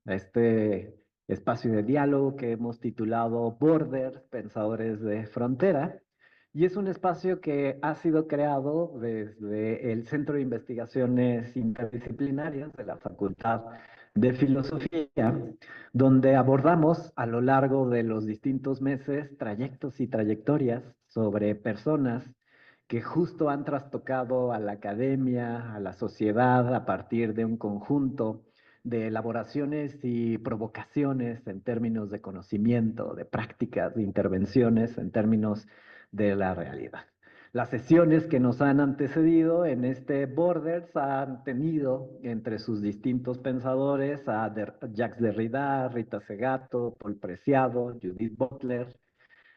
a este espacio de diálogo que hemos titulado Borders, Pensadores de Frontera. Y es un espacio que ha sido creado desde el Centro de Investigaciones Interdisciplinarias de la Facultad de Filosofía, donde abordamos a lo largo de los distintos meses trayectos y trayectorias sobre personas que justo han trastocado a la academia, a la sociedad, a partir de un conjunto de elaboraciones y provocaciones en términos de conocimiento, de prácticas, de intervenciones en términos de la realidad. Las sesiones que nos han antecedido en este Borders han tenido entre sus distintos pensadores a Jacques Derrida, Rita Segato, Paul Preciado, Judith Butler,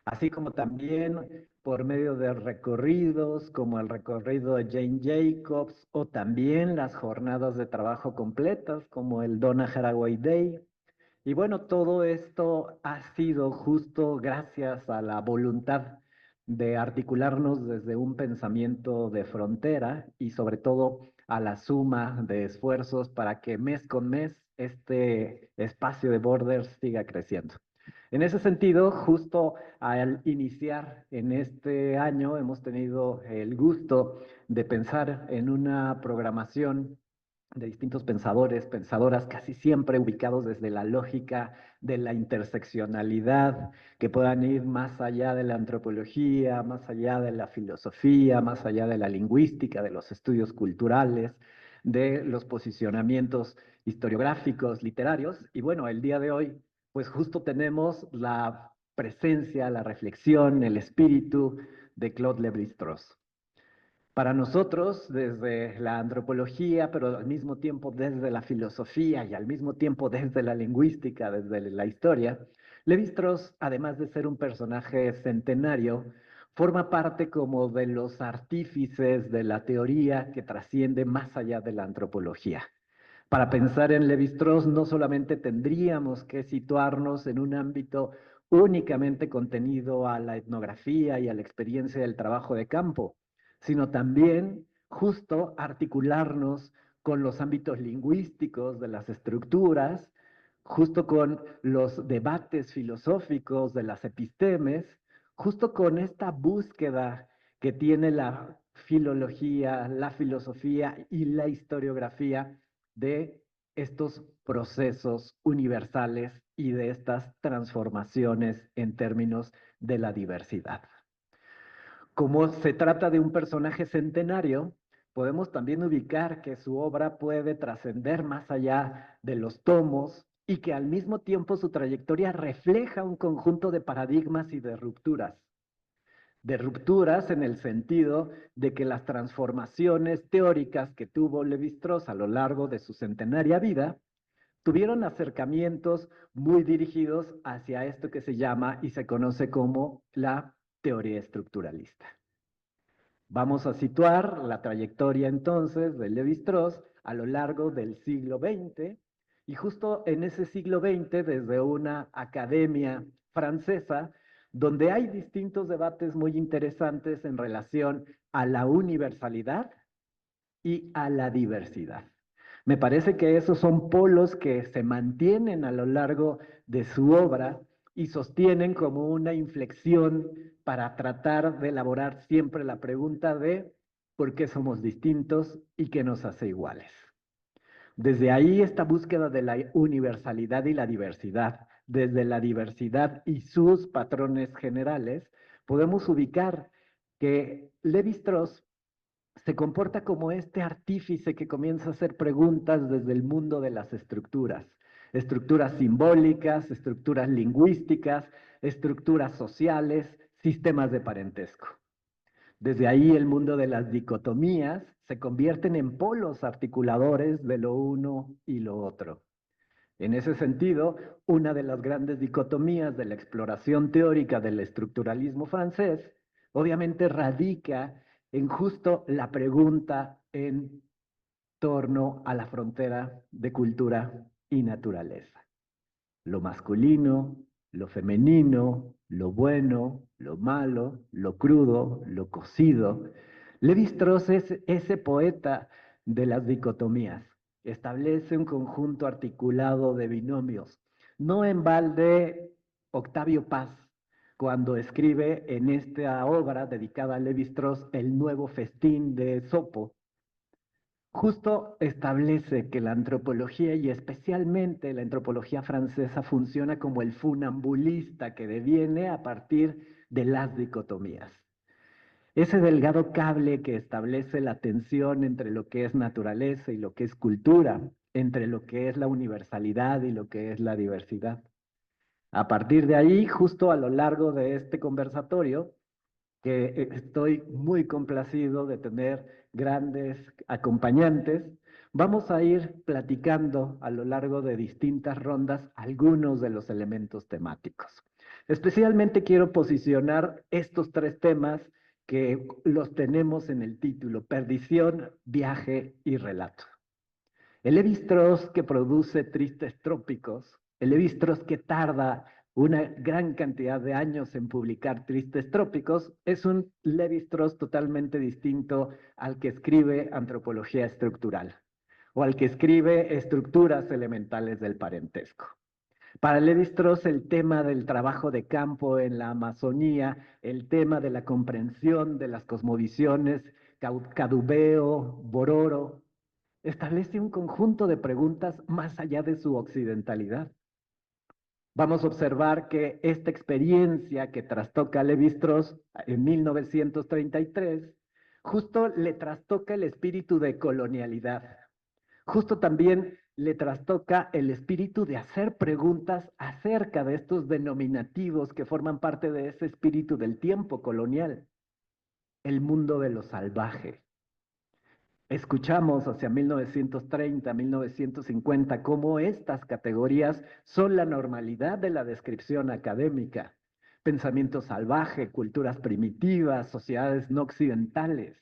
así como también por medio de recorridos como el recorrido de Jane Jacobs o también las jornadas de trabajo completas como el Donna Haraway Day. Y bueno, todo esto ha sido justo gracias a la voluntad de articularnos desde un pensamiento de frontera y sobre todo a la suma de esfuerzos para que mes con mes este espacio de Borders siga creciendo. En ese sentido, justo al iniciar en este año, hemos tenido el gusto de pensar en una programación de distintos pensadores, pensadoras, casi siempre ubicados desde la lógica de la interseccionalidad, que puedan ir más allá de la antropología, más allá de la filosofía, más allá de la lingüística, de los estudios culturales, de los posicionamientos historiográficos, literarios. Y bueno, el día de hoy, pues justo tenemos la presencia, la reflexión, el espíritu de Claude Lévi-Strauss. Para nosotros, desde la antropología, pero al mismo tiempo desde la filosofía y al mismo tiempo desde la lingüística, desde la historia, Lévi-Strauss, además de ser un personaje centenario, forma parte como de los artífices de la teoría que trasciende más allá de la antropología. Para pensar en Lévi-Strauss no solamente tendríamos que situarnos en un ámbito únicamente contenido a la etnografía y a la experiencia del trabajo de campo, sino también justo articularnos con los ámbitos lingüísticos de las estructuras, justo con los debates filosóficos de las epistemes, justo con esta búsqueda que tiene la filología, la filosofía y la historiografía de estos procesos universales y de estas transformaciones en términos de la diversidad. Como se trata de un personaje centenario, podemos también ubicar que su obra puede trascender más allá de los tomos y que al mismo tiempo su trayectoria refleja un conjunto de paradigmas y de rupturas. De rupturas en el sentido de que las transformaciones teóricas que tuvo Lévi-Strauss a lo largo de su centenaria vida tuvieron acercamientos muy dirigidos hacia esto que se llama y se conoce como la teoría estructuralista. Vamos a situar la trayectoria entonces de Lévi-Strauss a lo largo del siglo XX y justo en ese siglo XX desde una academia francesa donde hay distintos debates muy interesantes en relación a la universalidad y a la diversidad. Me parece que esos son polos que se mantienen a lo largo de su obra y sostienen como una inflexión para tratar de elaborar siempre la pregunta de por qué somos distintos y qué nos hace iguales. Desde ahí esta búsqueda de la universalidad y la diversidad, desde la diversidad y sus patrones generales, podemos ubicar que Lévi-Strauss se comporta como este artífice que comienza a hacer preguntas desde el mundo de las estructuras, estructuras simbólicas, estructuras lingüísticas, estructuras sociales, sistemas de parentesco. Desde ahí el mundo de las dicotomías se convierten en polos articuladores de lo uno y lo otro. En ese sentido, una de las grandes dicotomías de la exploración teórica del estructuralismo francés, obviamente radica en justo la pregunta en torno a la frontera de cultura y naturaleza. Lo masculino, lo femenino, lo bueno, lo malo, lo crudo, lo cocido. Lévi-Strauss es ese poeta de las dicotomías, establece un conjunto articulado de binomios. No en balde Octavio Paz, cuando escribe en esta obra dedicada a Lévi-Strauss El nuevo festín de Esopo, justo establece que la antropología y especialmente la antropología francesa funciona como el funambulista que deviene a partir de las dicotomías. Ese delgado cable que establece la tensión entre lo que es naturaleza y lo que es cultura, entre lo que es la universalidad y lo que es la diversidad. A partir de ahí, justo a lo largo de este conversatorio, que estoy muy complacido de tener grandes acompañantes, vamos a ir platicando a lo largo de distintas rondas algunos de los elementos temáticos. Especialmente quiero posicionar estos tres temas que los tenemos en el título: perdición, viaje y relato. El Lévi-Strauss que produce Tristes Trópicos, el Lévi-Strauss que tarda una gran cantidad de años en publicar Tristes Trópicos, es un Lévi-Strauss totalmente distinto al que escribe Antropología Estructural o al que escribe Estructuras Elementales del Parentesco. Para Lévi-Strauss el tema del trabajo de campo en la Amazonía, el tema de la comprensión de las cosmovisiones, Cadubeo, Bororo, establece un conjunto de preguntas más allá de su occidentalidad. Vamos a observar que esta experiencia que trastoca a Lévi-Strauss en 1933, justo le trastoca el espíritu de colonialidad. Justo también le trastoca el espíritu de hacer preguntas acerca de estos denominativos que forman parte de ese espíritu del tiempo colonial. El mundo de lo salvaje. Escuchamos hacia 1930, 1950, cómo estas categorías son la normalidad de la descripción académica. Pensamiento salvaje, culturas primitivas, sociedades no occidentales.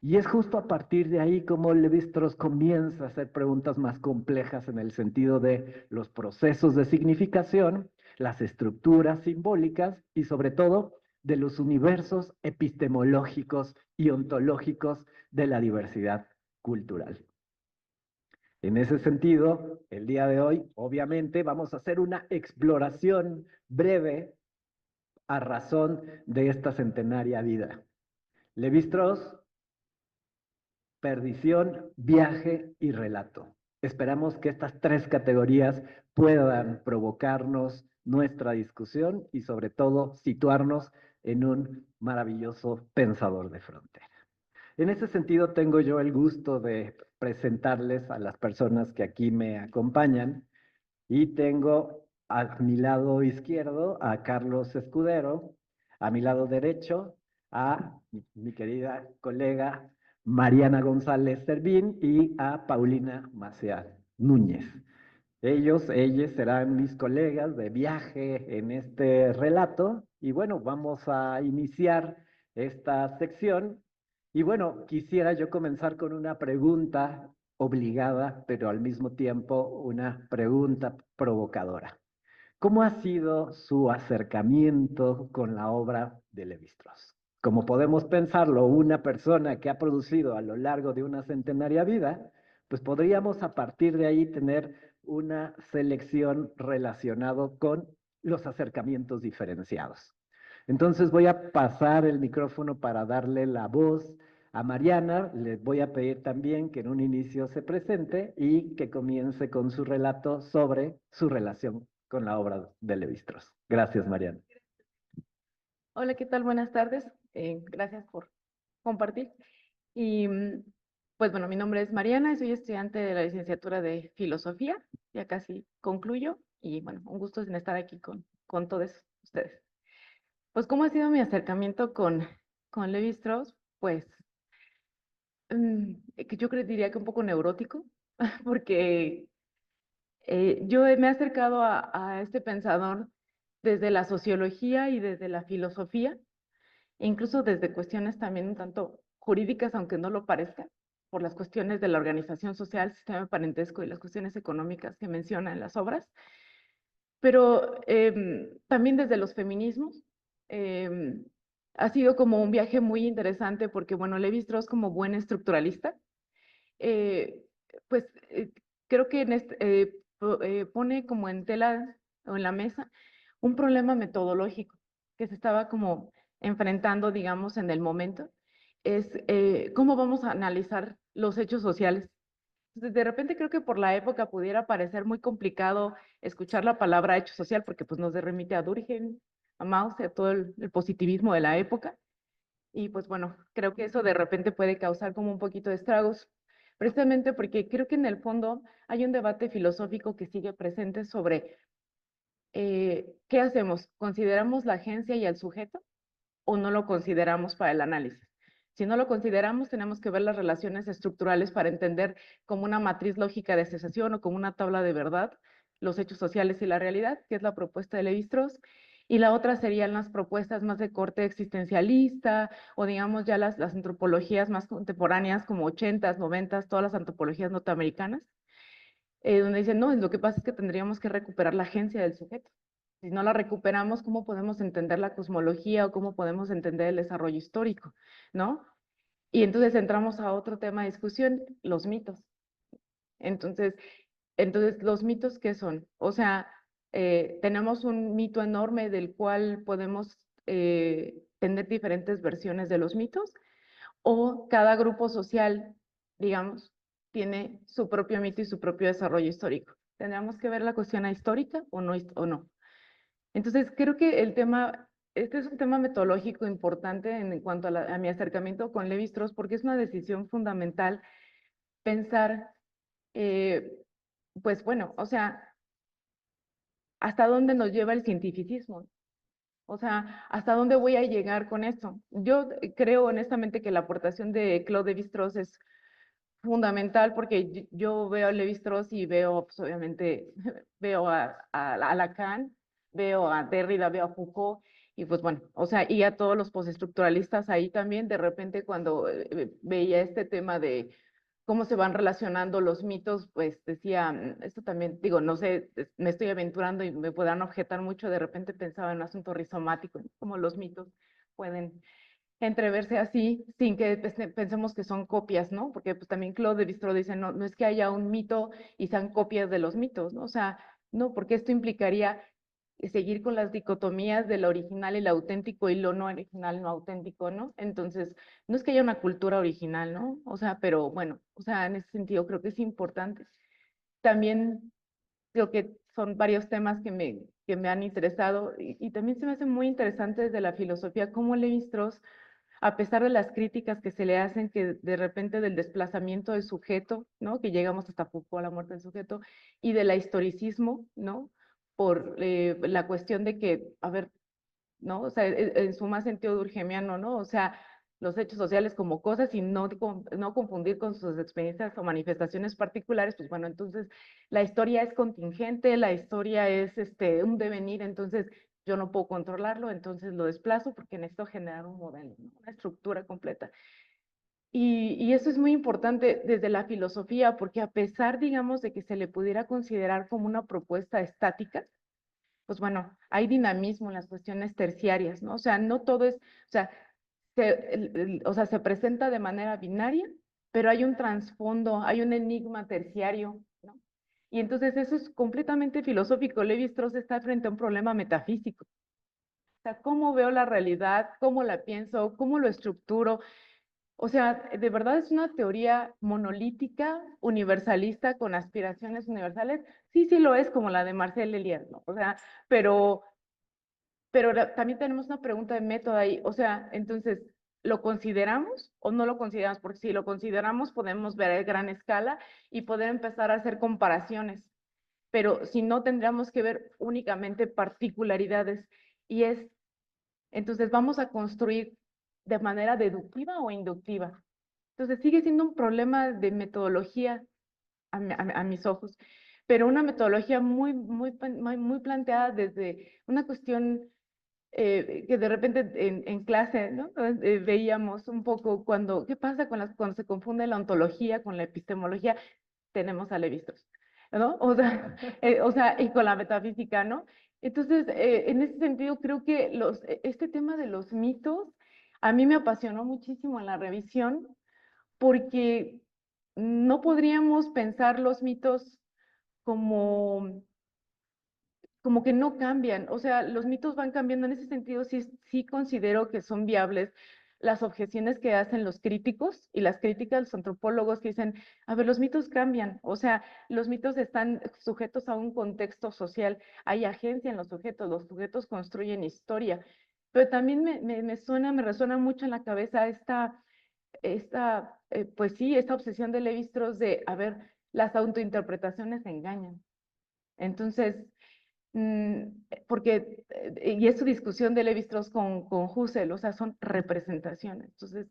Y es justo a partir de ahí como Lévi-Strauss comienza a hacer preguntas más complejas en el sentido de los procesos de significación, las estructuras simbólicas y sobre todo de los universos epistemológicos y ontológicos de la diversidad cultural. En ese sentido, el día de hoy, obviamente, vamos a hacer una exploración breve a razón de esta centenaria vida. Lévi-Strauss, perdición, viaje y relato. Esperamos que estas tres categorías puedan provocarnos nuestra discusión y sobre todo situarnos en un maravilloso pensador de frontera. En ese sentido, tengo yo el gusto de presentarles a las personas que aquí me acompañan y tengo a mi lado izquierdo a Carlos Escudero, a mi lado derecho a mi querida colega Mariana González Servín y a Paulina Maciá Núñez. Ellas serán mis colegas de viaje en este relato y bueno, vamos a iniciar esta sección. Y bueno, quisiera yo comenzar con una pregunta obligada, pero al mismo tiempo una pregunta provocadora. ¿Cómo ha sido su acercamiento con la obra de Lévi-Strauss? Como podemos pensarlo, una persona que ha producido a lo largo de una centenaria vida, pues podríamos a partir de ahí tener una selección relacionado con los acercamientos diferenciados. Entonces voy a pasar el micrófono para darle la voz a Mariana. Les voy a pedir también que en un inicio se presente y que comience con su relato sobre su relación con la obra de Lévi-Strauss. Gracias, Mariana. Hola, ¿qué tal? Buenas tardes. Gracias por compartir. Y pues bueno, mi nombre es Mariana y soy estudiante de la licenciatura de Filosofía. Ya casi concluyo y bueno, un gusto en estar aquí con todos ustedes. Pues, ¿cómo ha sido mi acercamiento con Lévi-Strauss? Pues que yo diría que un poco neurótico, porque yo me he acercado a este pensador desde la sociología y desde la filosofía, e incluso desde cuestiones también un tanto jurídicas, aunque no lo parezca, por las cuestiones de la organización social, sistema de parentesco y las cuestiones económicas que menciona en las obras, pero también desde los feminismos. Ha sido como un viaje muy interesante porque, bueno, Lévi-Strauss como buen estructuralista, eh, pues creo que pone como en tela o en la mesa un problema metodológico que se estaba como enfrentando, digamos, en el momento, es cómo vamos a analizar los hechos sociales. Entonces, de repente creo que por la época pudiera parecer muy complicado escuchar la palabra hecho social porque pues nos remite a Durkheim, a Mauss, a todo el positivismo de la época. Y pues bueno, creo que eso de repente puede causar como un poquito de estragos, precisamente porque creo que en el fondo hay un debate filosófico que sigue presente sobre ¿qué hacemos? ¿Consideramos la agencia y el sujeto o no lo consideramos para el análisis? Si no lo consideramos, tenemos que ver las relaciones estructurales para entender como una matriz lógica de asociación o como una tabla de verdad los hechos sociales y la realidad, que es la propuesta de Lévi-Strauss. Y la otra serían las propuestas más de corte existencialista o digamos ya las antropologías más contemporáneas como 80s, 90s, todas las antropologías norteamericanas, donde dicen, no, lo que pasa es que tendríamos que recuperar la agencia del sujeto. Si no la recuperamos, ¿cómo podemos entender la cosmología o cómo podemos entender el desarrollo histórico? ¿No? Y entonces entramos a otro tema de discusión, los mitos. Entonces, ¿los mitos qué son? O sea, tenemos un mito enorme del cual podemos tener diferentes versiones de los mitos, o cada grupo social, digamos, tiene su propio mito y su propio desarrollo histórico. ¿Tendríamos que ver la cuestión histórica o no? O no? Entonces, creo que este es un tema metodológico importante en cuanto a mi acercamiento con Lévi-Strauss, porque es una decisión fundamental pensar, eh, pues bueno, o sea, hasta dónde nos lleva el cientificismo. O sea, ¿hasta dónde voy a llegar con esto? Yo creo honestamente que la aportación de Claude Lévi-Strauss es fundamental porque yo veo a Lévi-Strauss y veo, pues obviamente, veo a Lacan, veo a Derrida, veo a Foucault, y pues bueno, o sea, y a todos los postestructuralistas ahí también, de repente cuando veía este tema de cómo se van relacionando los mitos, pues decía, esto también, digo, no sé, me estoy aventurando y me podrán objetar mucho, de repente pensaba en un asunto rizomático, ¿no? Como los mitos pueden entreverse así sin que pensemos que son copias, ¿no? Porque pues también Claude Lévi-Strauss dice, no, no es que haya un mito y sean copias de los mitos, ¿no? O sea, no, porque esto implicaría seguir con las dicotomías de lo original y lo auténtico y lo no original, no auténtico, ¿no? Entonces, no es que haya una cultura original, ¿no? O sea, pero bueno, o sea, en ese sentido creo que es importante. También creo que son varios temas que me han interesado y también se me hace muy interesante desde la filosofía cómo Lévi-Strauss, a pesar de las críticas que se le hacen, que de repente del desplazamiento del sujeto, ¿no? Que llegamos hasta Foucault, la muerte del sujeto, y del historicismo, ¿no? Por la cuestión de que, a ver, ¿no? O sea, en su más sentido durkheimiano, ¿no? O sea, los hechos sociales como cosas y no confundir con sus experiencias o manifestaciones particulares, pues bueno, entonces la historia es contingente, la historia es un devenir, entonces yo no puedo controlarlo, entonces lo desplazo porque necesito generar un modelo, ¿no? Una estructura completa. Y eso es muy importante desde la filosofía, porque a pesar, digamos, de que se le pudiera considerar como una propuesta estática, pues bueno, hay dinamismo en las cuestiones terciarias, ¿no? O sea, no todo es, o sea, o sea, se presenta de manera binaria, pero hay un trasfondo, hay un enigma terciario, ¿no? Y entonces eso es completamente filosófico. Lévi-Strauss está frente a un problema metafísico. O sea, ¿cómo veo la realidad? ¿Cómo la pienso? ¿Cómo lo estructuro? O sea, de verdad es una teoría monolítica, universalista, con aspiraciones universales. Sí, sí lo es, como la de Marcel Elias, ¿no? O sea, pero también tenemos una pregunta de método ahí. O sea, entonces, ¿lo consideramos o no lo consideramos? Porque si lo consideramos, podemos ver a gran escala y poder empezar a hacer comparaciones. Pero si no, tendríamos que ver únicamente particularidades. Y entonces, vamos a construir de manera deductiva o inductiva. Entonces, sigue siendo un problema de metodología a mis ojos, pero una metodología muy planteada desde una cuestión que de repente en clase, ¿no? Veíamos un poco ¿qué pasa cuando se confunde la ontología con la epistemología? Tenemos a Levi-Strauss, ¿no? O sea, y con la metafísica, ¿no? Entonces, en ese sentido, creo que este tema de los mitos a mí me apasionó muchísimo en la revisión porque no podríamos pensar los mitos como, como que no cambian. O sea, los mitos van cambiando. En ese sentido, sí, sí considero que son viables las objeciones que hacen los críticos y las críticas de los antropólogos que dicen, a ver, los mitos cambian. O sea, los mitos están sujetos a un contexto social. Hay agencia en los sujetos construyen historia. Pero también me resuena mucho en la cabeza pues sí, esta obsesión de Lévi-Strauss de, a ver, las autointerpretaciones engañan. Entonces, mm, porque, y es su discusión de Lévi-Strauss con Husserl, o sea, son representaciones. Entonces,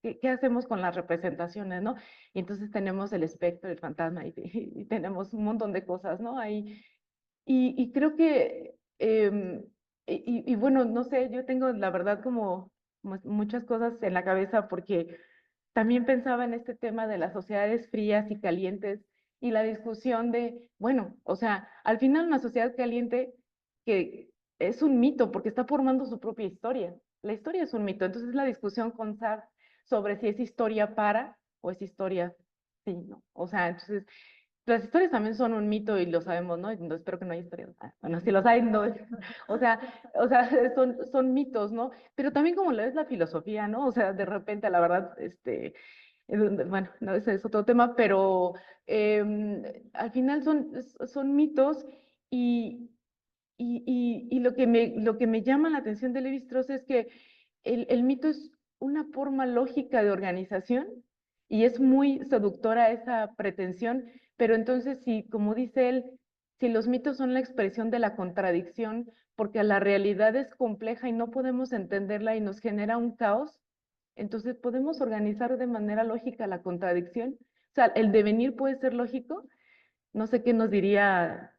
¿qué hacemos con las representaciones, no? Y entonces tenemos el espectro, el fantasma, y tenemos un montón de cosas, ¿no? Ahí, y creo que, y bueno, no sé, yo tengo la verdad como muchas cosas en la cabeza porque también pensaba en este tema de las sociedades frías y calientes y la discusión de, bueno, o sea, al final una sociedad caliente que es un mito porque está formando su propia historia. La historia es un mito. Entonces la discusión con Sartre sobre si es historia para o es historia sí, ¿no? O sea, entonces las historias también son un mito y lo sabemos, ¿no? Y no, espero que no haya historias. Bueno, si los hay, no. O sea, son mitos, ¿no? Pero también como lo es la filosofía, ¿no? O sea, de repente, la verdad, bueno, no, ese es otro tema, pero al final son mitos y, y lo que me llama la atención de Lévi-Strauss es que el mito es una forma lógica de organización y es muy seductora esa pretensión, pero entonces si, como dice él, si los mitos son la expresión de la contradicción, porque la realidad es compleja y no podemos entenderla y nos genera un caos, entonces podemos organizar de manera lógica la contradicción. O sea, el devenir puede ser lógico. No sé qué nos diría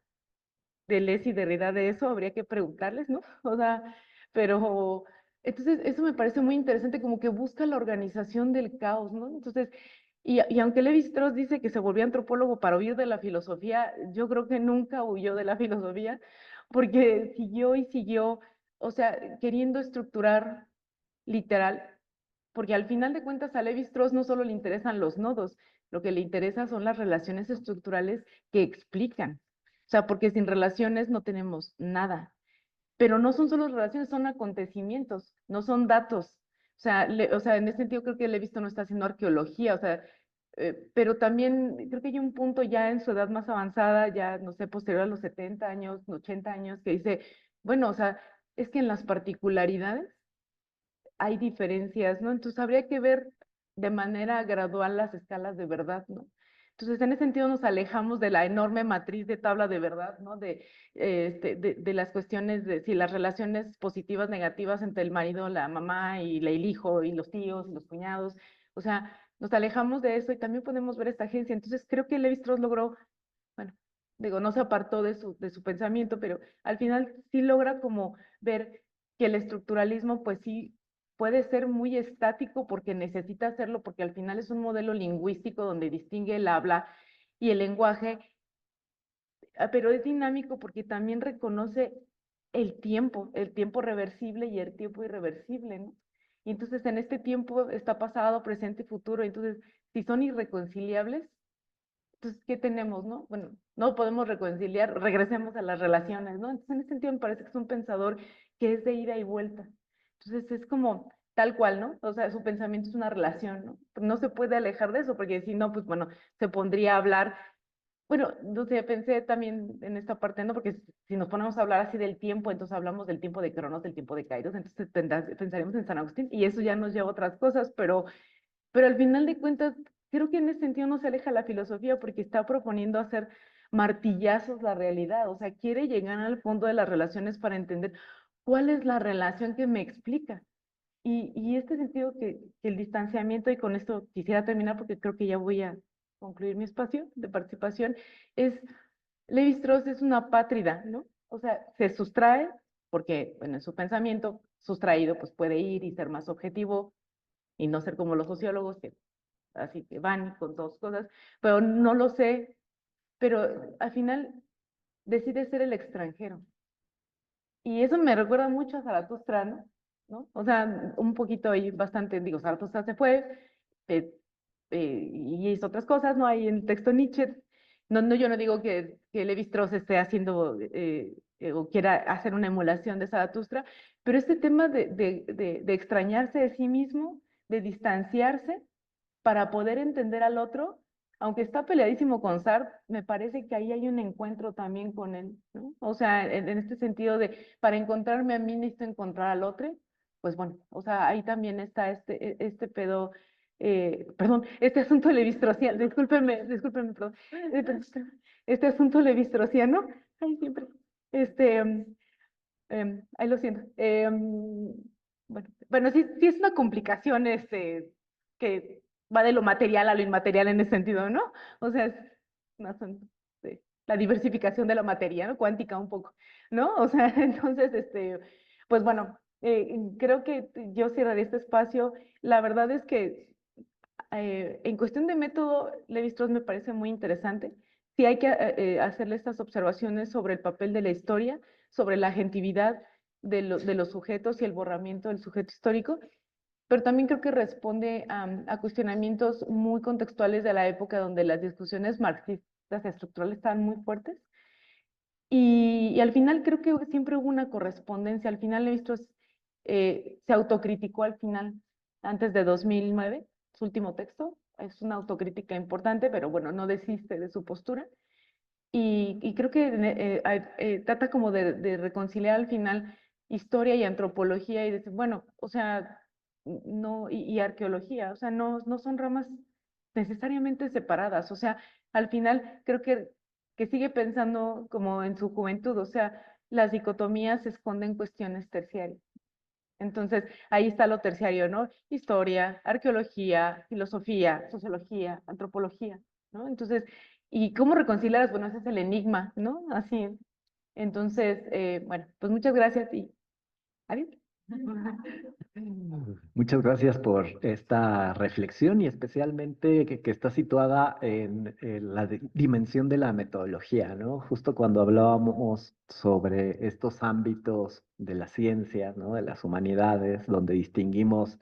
Deleuze y Derrida de eso, habría que preguntarles, ¿no? O sea, pero entonces eso me parece muy interesante, como que busca la organización del caos, ¿no? Entonces, y aunque Lévi-Strauss dice que se volvió antropólogo para huir de la filosofía, yo creo que nunca huyó de la filosofía, porque siguió y siguió, o sea, queriendo estructurar literal, porque al final de cuentas a Lévi-Strauss no solo le interesan los nodos, lo que le interesa son las relaciones estructurales que explican. O sea, porque sin relaciones no tenemos nada. Pero no son solo relaciones, son acontecimientos, no son datos. O sea, en ese sentido creo que Lévi-Strauss no está haciendo arqueología, o sea, pero también creo que hay un punto ya en su edad más avanzada, ya no sé, posterior a los 70 años, 80 años, que dice, bueno, o sea, es que en las particularidades hay diferencias, ¿no? Entonces habría que ver de manera gradual las escalas de verdad, ¿no? Entonces, en ese sentido nos alejamos de la enorme matriz de tabla de verdad, ¿no? De las cuestiones de si las relaciones positivas, negativas entre el marido, la mamá y el hijo y los tíos y los cuñados. O sea, nos alejamos de eso y también podemos ver esta agencia. Entonces, creo que Levi-Strauss logró, bueno, digo, no se apartó de su pensamiento, pero al final sí logra como ver que el estructuralismo, pues sí, puede ser muy estático porque necesita hacerlo, porque al final es un modelo lingüístico donde distingue el habla y el lenguaje, pero es dinámico porque también reconoce el tiempo reversible y el tiempo irreversible, ¿no? Y entonces en este tiempo está pasado, presente y futuro, entonces si son irreconciliables, entonces, ¿qué tenemos, no? Bueno, no podemos reconciliar, regresemos a las relaciones, ¿no? Entonces, en ese sentido me parece que es un pensador que es de ida y vuelta. Entonces, es como tal cual, ¿no? O sea, su pensamiento es una relación, ¿no? No se puede alejar de eso, porque si no, pues bueno, se pondría a hablar. Bueno, no sé, pensé también en esta parte, ¿no? Porque si nos ponemos a hablar así del tiempo, entonces hablamos del tiempo de Cronos, del tiempo de Kairos, entonces pensaremos en San Agustín y eso ya nos lleva a otras cosas, pero al final de cuentas, creo que en ese sentido no se aleja la filosofía porque está proponiendo hacer martillazos la realidad, o sea, quiere llegar al fondo de las relaciones para entender cuál es la relación que me explica. Y este sentido que el distanciamiento, y con esto quisiera terminar porque creo que ya voy a concluir mi espacio de participación, es, Lévi-Strauss es una apátrida, ¿no? O sea, se sustrae porque, bueno, en su pensamiento sustraído, pues puede ir y ser más objetivo y no ser como los sociólogos que así que van con dos cosas, pero no lo sé, pero al final decide ser el extranjero. Y eso me recuerda mucho a Zaratustra, ¿no? ¿No? O sea, un poquito ahí bastante, digo, Zaratustra se fue, y hizo otras cosas, ¿no? Hay en el texto Nietzsche. Yo no digo que Levi-Strauss esté haciendo o quiera hacer una emulación de Zaratustra, pero este tema de extrañarse de sí mismo, de distanciarse para poder entender al otro, aunque está peleadísimo con Sartre, me parece que ahí hay un encuentro también con él, ¿no? O sea, en este sentido de, para encontrarme a mí necesito encontrar al otro, pues bueno, o sea, ahí también está este pedo, perdón, este asunto levistrociano, discúlpenme, perdón, este asunto levistrociano, ay, siempre, este, ahí lo siento. Bueno, sí es una complicación que va de lo material a lo inmaterial en ese sentido, ¿no? O sea, es más la diversificación de la materia, ¿no? Cuántica un poco, ¿no? O sea, entonces, pues bueno, creo que yo cerraré este espacio. La verdad es que en cuestión de método, Levi-Strauss me parece muy interesante. Sí hay que hacerle estas observaciones sobre el papel de la historia, sobre la agentividad de los sujetos y el borramiento del sujeto histórico, pero también creo que responde a cuestionamientos muy contextuales de la época donde las discusiones marxistas estructurales estaban muy fuertes. Y al final creo que siempre hubo una correspondencia. Al final Levi-Strauss se autocriticó al final, antes de 2009, su último texto. Es una autocrítica importante, pero bueno, no desiste de su postura. Y creo que trata como de reconciliar al final historia y antropología y decir, bueno, o sea, no, y arqueología, o sea, no son ramas necesariamente separadas, o sea, al final creo que sigue pensando como en su juventud, o sea, las dicotomías se esconden cuestiones terciarias. Entonces, ahí está lo terciario, ¿no? Historia, arqueología, filosofía, sociología, antropología, ¿no? Entonces, ¿y cómo reconciliarlas? Bueno, ese es el enigma, ¿no? Así. Entonces, bueno, pues muchas gracias y adiós. Muchas gracias por esta reflexión y especialmente que está situada en la dimensión de la metodología, ¿no? Justo cuando hablábamos sobre estos ámbitos de la ciencia, ¿no? De las humanidades, donde distinguimos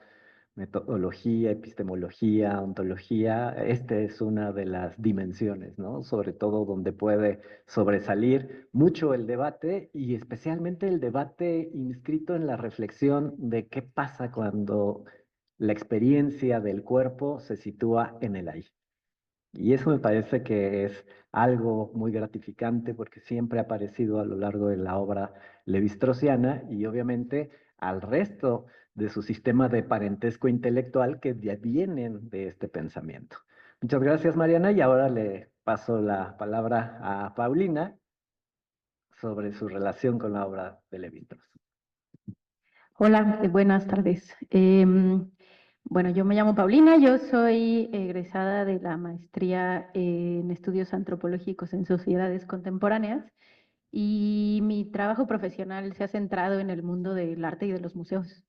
metodología, epistemología, ontología, esta es una de las dimensiones, ¿no? Sobre todo donde puede sobresalir mucho el debate y especialmente el debate inscrito en la reflexión de qué pasa cuando la experiencia del cuerpo se sitúa en el ahí. Y eso me parece que es algo muy gratificante porque siempre ha aparecido a lo largo de la obra levistrosiana y obviamente al resto de su sistema de parentesco intelectual que vienen de este pensamiento. Muchas gracias, Mariana, y ahora le paso la palabra a Paulina sobre su relación con la obra de Levi-Strauss. Hola, buenas tardes. Bueno, yo me llamo Paulina, yo soy egresada de la maestría en estudios antropológicos en sociedades contemporáneas y mi trabajo profesional se ha centrado en el mundo del arte y de los museos.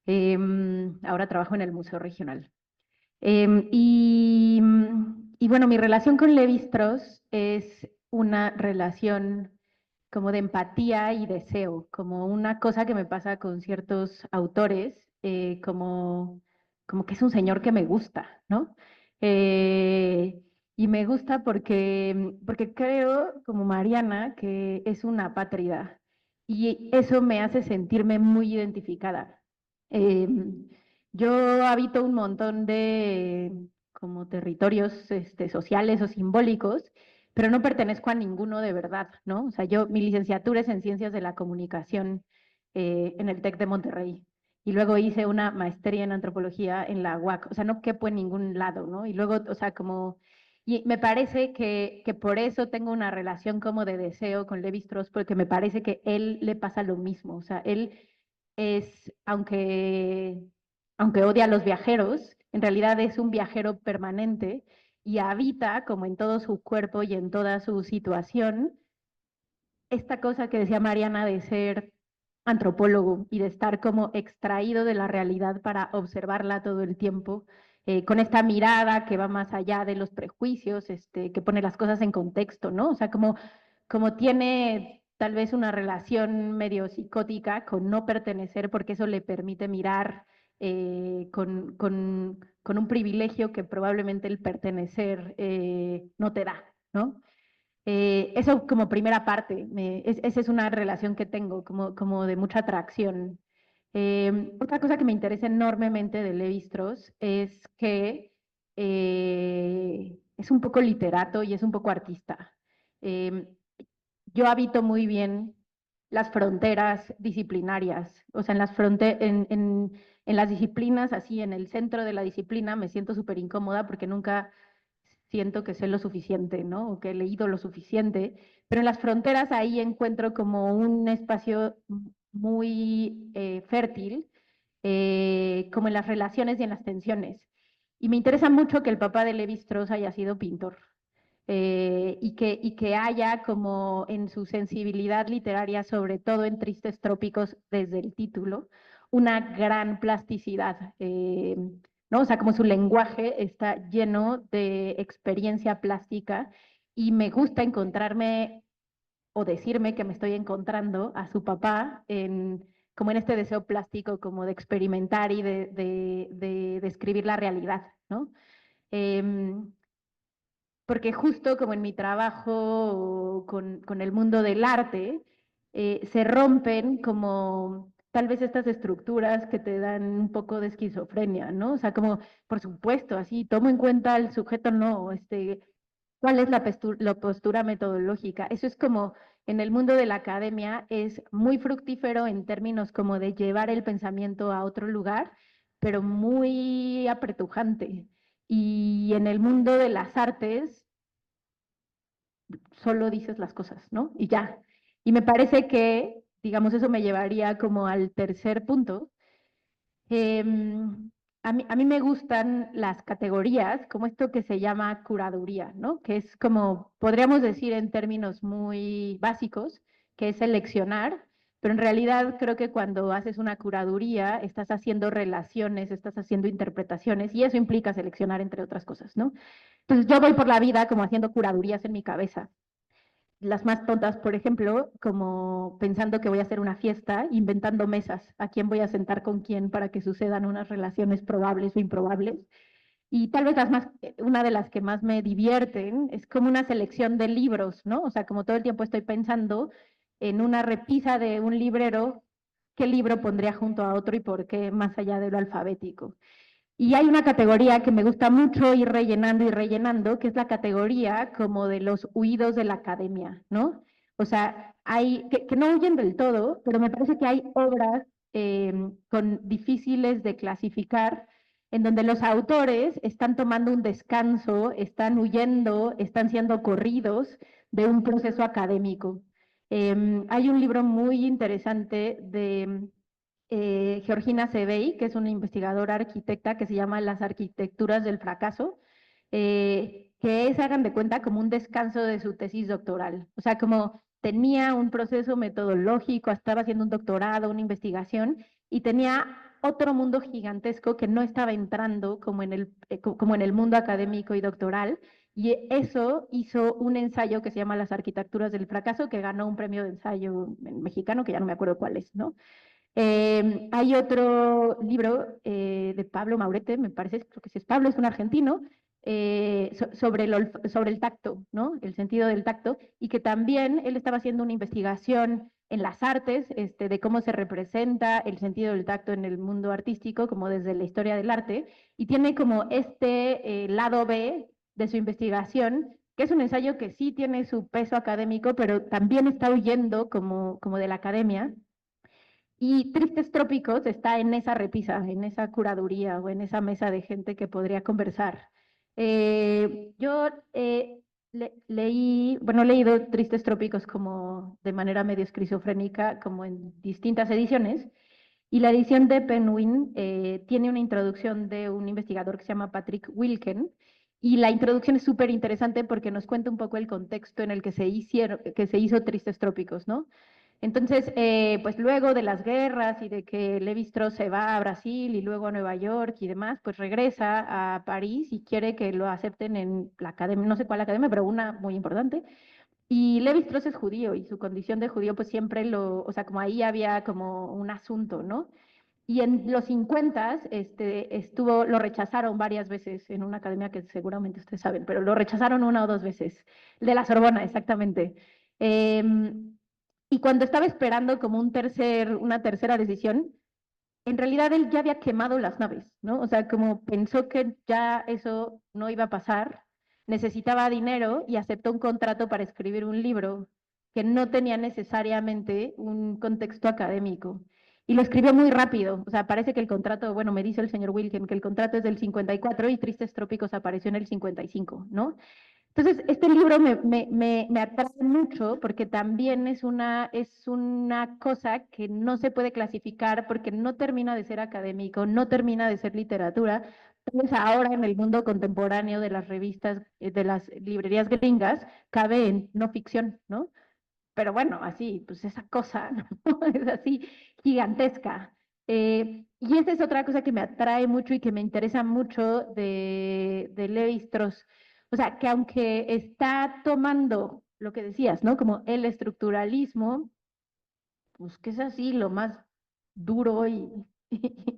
Ahora trabajo en el Museo Regional. Y bueno, mi relación con Levi-Strauss es una relación como de empatía y deseo, como una cosa que me pasa con ciertos autores, como que es un señor que me gusta, ¿no? Y me gusta porque creo, como Mariana, que es una apátrida y eso me hace sentirme muy identificada. Yo habito un montón de como territorios sociales o simbólicos, pero no pertenezco a ninguno de verdad, ¿no? O sea, mi licenciatura es en Ciencias de la Comunicación en el TEC de Monterrey. Y luego hice una maestría en antropología en la UAC. O sea, no quepo en ningún lado, ¿no? Y luego, o sea, como... Y me parece que por eso tengo una relación como de deseo con Levi Strauss, porque me parece que él le pasa lo mismo. O sea, él es, aunque odia a los viajeros, en realidad es un viajero permanente y habita, como en todo su cuerpo y en toda su situación, esta cosa que decía Mariana de ser antropólogo y de estar como extraído de la realidad para observarla todo el tiempo, con esta mirada que va más allá de los prejuicios, que pone las cosas en contexto, ¿no? O sea, como tiene tal vez una relación medio psicótica con no pertenecer, porque eso le permite mirar con con un privilegio que probablemente el pertenecer no te da, ¿no? Eso como primera parte, esa es una relación que tengo, como de mucha atracción. Otra cosa que me interesa enormemente de Lévi-Strauss es que es un poco literato y es un poco artista. Em, yo habito muy bien las fronteras disciplinarias, o sea, en las disciplinas, así en el centro de la disciplina, me siento súper incómoda porque nunca siento que sé lo suficiente, ¿no? O que he leído lo suficiente, pero en las fronteras ahí encuentro como un espacio muy fértil, como en las relaciones y en las tensiones. Y me interesa mucho que el papá de Levi Strauss haya sido pintor. Y que haya como en su sensibilidad literaria, sobre todo en Tristes Trópicos, desde el título, una gran plasticidad, ¿no? O sea, como su lenguaje está lleno de experiencia plástica y me gusta encontrarme o decirme que me estoy encontrando a su papá como en este deseo plástico, como de experimentar y de describir la realidad, ¿no? Em, porque justo como en mi trabajo con el mundo del arte, se rompen como tal vez estas estructuras que te dan un poco de esquizofrenia, ¿no? O sea, como, por supuesto, así, tomo en cuenta al sujeto, no, ¿cuál es la postura metodológica? Eso es como en el mundo de la academia, es muy fructífero en términos como de llevar el pensamiento a otro lugar, pero muy apretujante. Y en el mundo de las artes, solo dices las cosas, ¿no? Y ya. Y me parece que, digamos, eso me llevaría como al tercer punto. A mí me gustan las categorías, como esto que se llama curaduría, ¿no? Que es como, podríamos decir en términos muy básicos, que es seleccionar, pero en realidad creo que cuando haces una curaduría estás haciendo relaciones, estás haciendo interpretaciones y eso implica seleccionar entre otras cosas, ¿no? Entonces yo voy por la vida como haciendo curadurías en mi cabeza, las más tontas, por ejemplo, como pensando que voy a hacer una fiesta, inventando mesas, a quién voy a sentar con quién para que sucedan unas relaciones probables o improbables. Y tal vez una de las que más me divierten es como una selección de libros, ¿no? O sea, como todo el tiempo estoy pensando en una repisa de un librero, qué libro pondría junto a otro y por qué, más allá de lo alfabético. Y hay una categoría que me gusta mucho ir rellenando y rellenando, que es la categoría como de los huidos de la academia, ¿no? O sea, que no huyen del todo, pero me parece que hay obras difíciles de clasificar, en donde los autores están tomando un descanso, están huyendo, están siendo corridos de un proceso académico. Hay un libro muy interesante de Georgina Sebey, que es una investigadora arquitecta que se llama Las arquitecturas del fracaso, que es, hagan de cuenta, como un descanso de su tesis doctoral. O sea, como tenía un proceso metodológico, estaba haciendo un doctorado, una investigación, y tenía otro mundo gigantesco que no estaba entrando como en el mundo académico y doctoral, y eso hizo un ensayo que se llama Las arquitecturas del fracaso, que ganó un premio de ensayo mexicano, que ya no me acuerdo cuál es, ¿no? Hay otro libro de Pablo Maurete, me parece, creo que sí es Pablo, es un argentino, sobre el tacto, ¿no? El sentido del tacto, y que también él estaba haciendo una investigación en las artes, de cómo se representa el sentido del tacto en el mundo artístico, como desde la historia del arte, y tiene como lado B de su investigación, que es un ensayo que sí tiene su peso académico, pero también está huyendo como de la academia. Y Tristes Trópicos está en esa repisa, en esa curaduría o en esa mesa de gente que podría conversar. Yo he leído Tristes Trópicos como de manera medio esquizofrénica, como en distintas ediciones, y la edición de Penguin tiene una introducción de un investigador que se llama Patrick Wilken, y la introducción es súper interesante porque nos cuenta un poco el contexto en el que se hizo Tristes Trópicos, ¿no? Entonces, pues luego de las guerras y de que Levi Strauss se va a Brasil y luego a Nueva York y demás, pues regresa a París y quiere que lo acepten en la academia, no sé cuál academia, pero una muy importante. Y Levi Strauss es judío y su condición de judío pues siempre o sea, como ahí había como un asunto, ¿no? Y en los 50 lo rechazaron varias veces en una academia que seguramente ustedes saben, pero lo rechazaron una o dos veces, el de la Sorbona, exactamente. Y cuando estaba esperando como una tercera decisión, en realidad él ya había quemado las naves, ¿no? O sea, como pensó que ya eso no iba a pasar, necesitaba dinero y aceptó un contrato para escribir un libro que no tenía necesariamente un contexto académico. Y lo escribió muy rápido, o sea, parece que el contrato, bueno, me dice el señor Wilken que el contrato es del 54 y Tristes Trópicos apareció en el 55, ¿no? Entonces, este libro me atrae mucho porque también es una cosa que no se puede clasificar porque no termina de ser académico, no termina de ser literatura. Pues ahora en el mundo contemporáneo de las revistas, de las librerías gringas, cabe en no ficción, ¿no? Pero bueno, así, pues esa cosa, ¿no? Es así gigantesca. Y esa es otra cosa que me atrae mucho y que me interesa mucho de Lévi-Strauss. O sea, que aunque está tomando lo que decías, ¿no? Como el estructuralismo, pues que es así lo más duro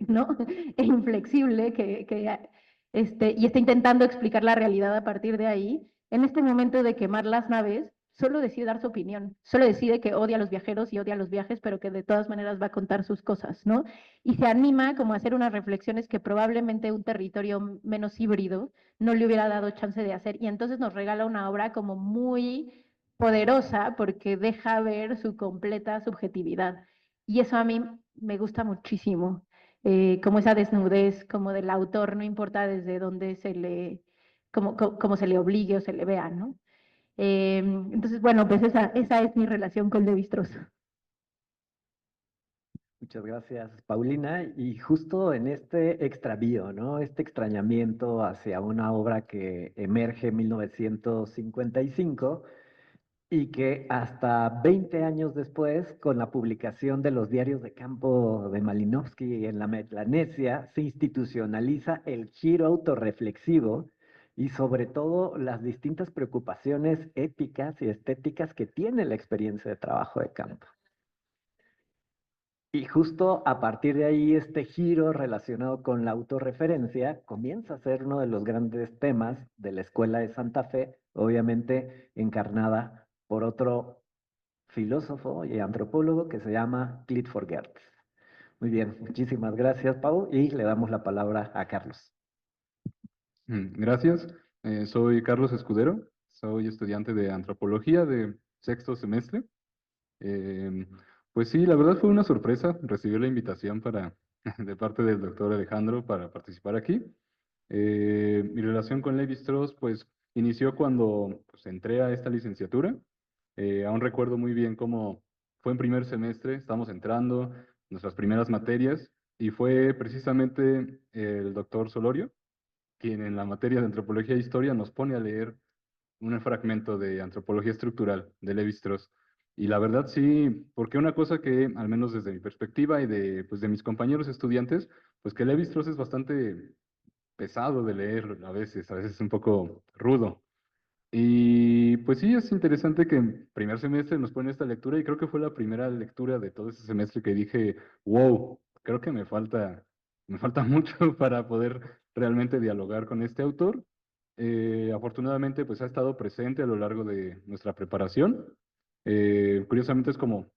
¿no? E inflexible y está intentando explicar la realidad a partir de ahí. En este momento de quemar las naves, solo decide dar su opinión, solo decide que odia a los viajeros y odia a los viajes, pero que de todas maneras va a contar sus cosas, ¿no? Y se anima como a hacer unas reflexiones que probablemente un territorio menos híbrido no le hubiera dado chance de hacer, y entonces nos regala una obra como muy poderosa porque deja ver su completa subjetividad. Y eso a mí me gusta muchísimo, como esa desnudez, como del autor, no importa desde dónde como se le obligue o se le vea, ¿no? Entonces, bueno, pues esa es mi relación con Levi-Strauss. Muchas gracias, Paulina. Y justo en este extravío, ¿no? Este extrañamiento hacia una obra que emerge en 1955 y que hasta 20 años después, con la publicación de los diarios de campo de Malinowski en la Melanesia, se institucionaliza el giro autorreflexivo y sobre todo las distintas preocupaciones éticas y estéticas que tiene la experiencia de trabajo de campo. Y justo a partir de ahí, este giro relacionado con la autorreferencia comienza a ser uno de los grandes temas de la Escuela de Santa Fe, obviamente encarnada por otro filósofo y antropólogo que se llama Clifford Geertz. Muy bien, muchísimas gracias, Pau, y le damos la palabra a Carlos. Gracias, soy Carlos Escudero, soy estudiante de antropología de sexto semestre. Em, pues sí, la verdad fue una sorpresa recibir la invitación de parte del doctor Alejandro para participar aquí. Mi relación con Levi-Strauss pues inició cuando pues, entré a esta licenciatura. Aún recuerdo muy bien cómo fue en primer semestre, estábamos entrando, nuestras primeras materias, y fue precisamente el doctor Solorio quien en la materia de antropología e historia nos pone a leer un fragmento de antropología estructural de Levi-Strauss. Y la verdad sí, porque una cosa que, al menos desde mi perspectiva y pues de mis compañeros estudiantes, pues que Levi-Strauss es bastante pesado de leer a veces un poco rudo. Y pues sí, es interesante que en primer semestre nos pone esta lectura y creo que fue la primera lectura de todo ese semestre que dije, wow, creo que me falta mucho para poder realmente dialogar con este autor. Afortunadamente, pues ha estado presente a lo largo de nuestra preparación. Curiosamente es como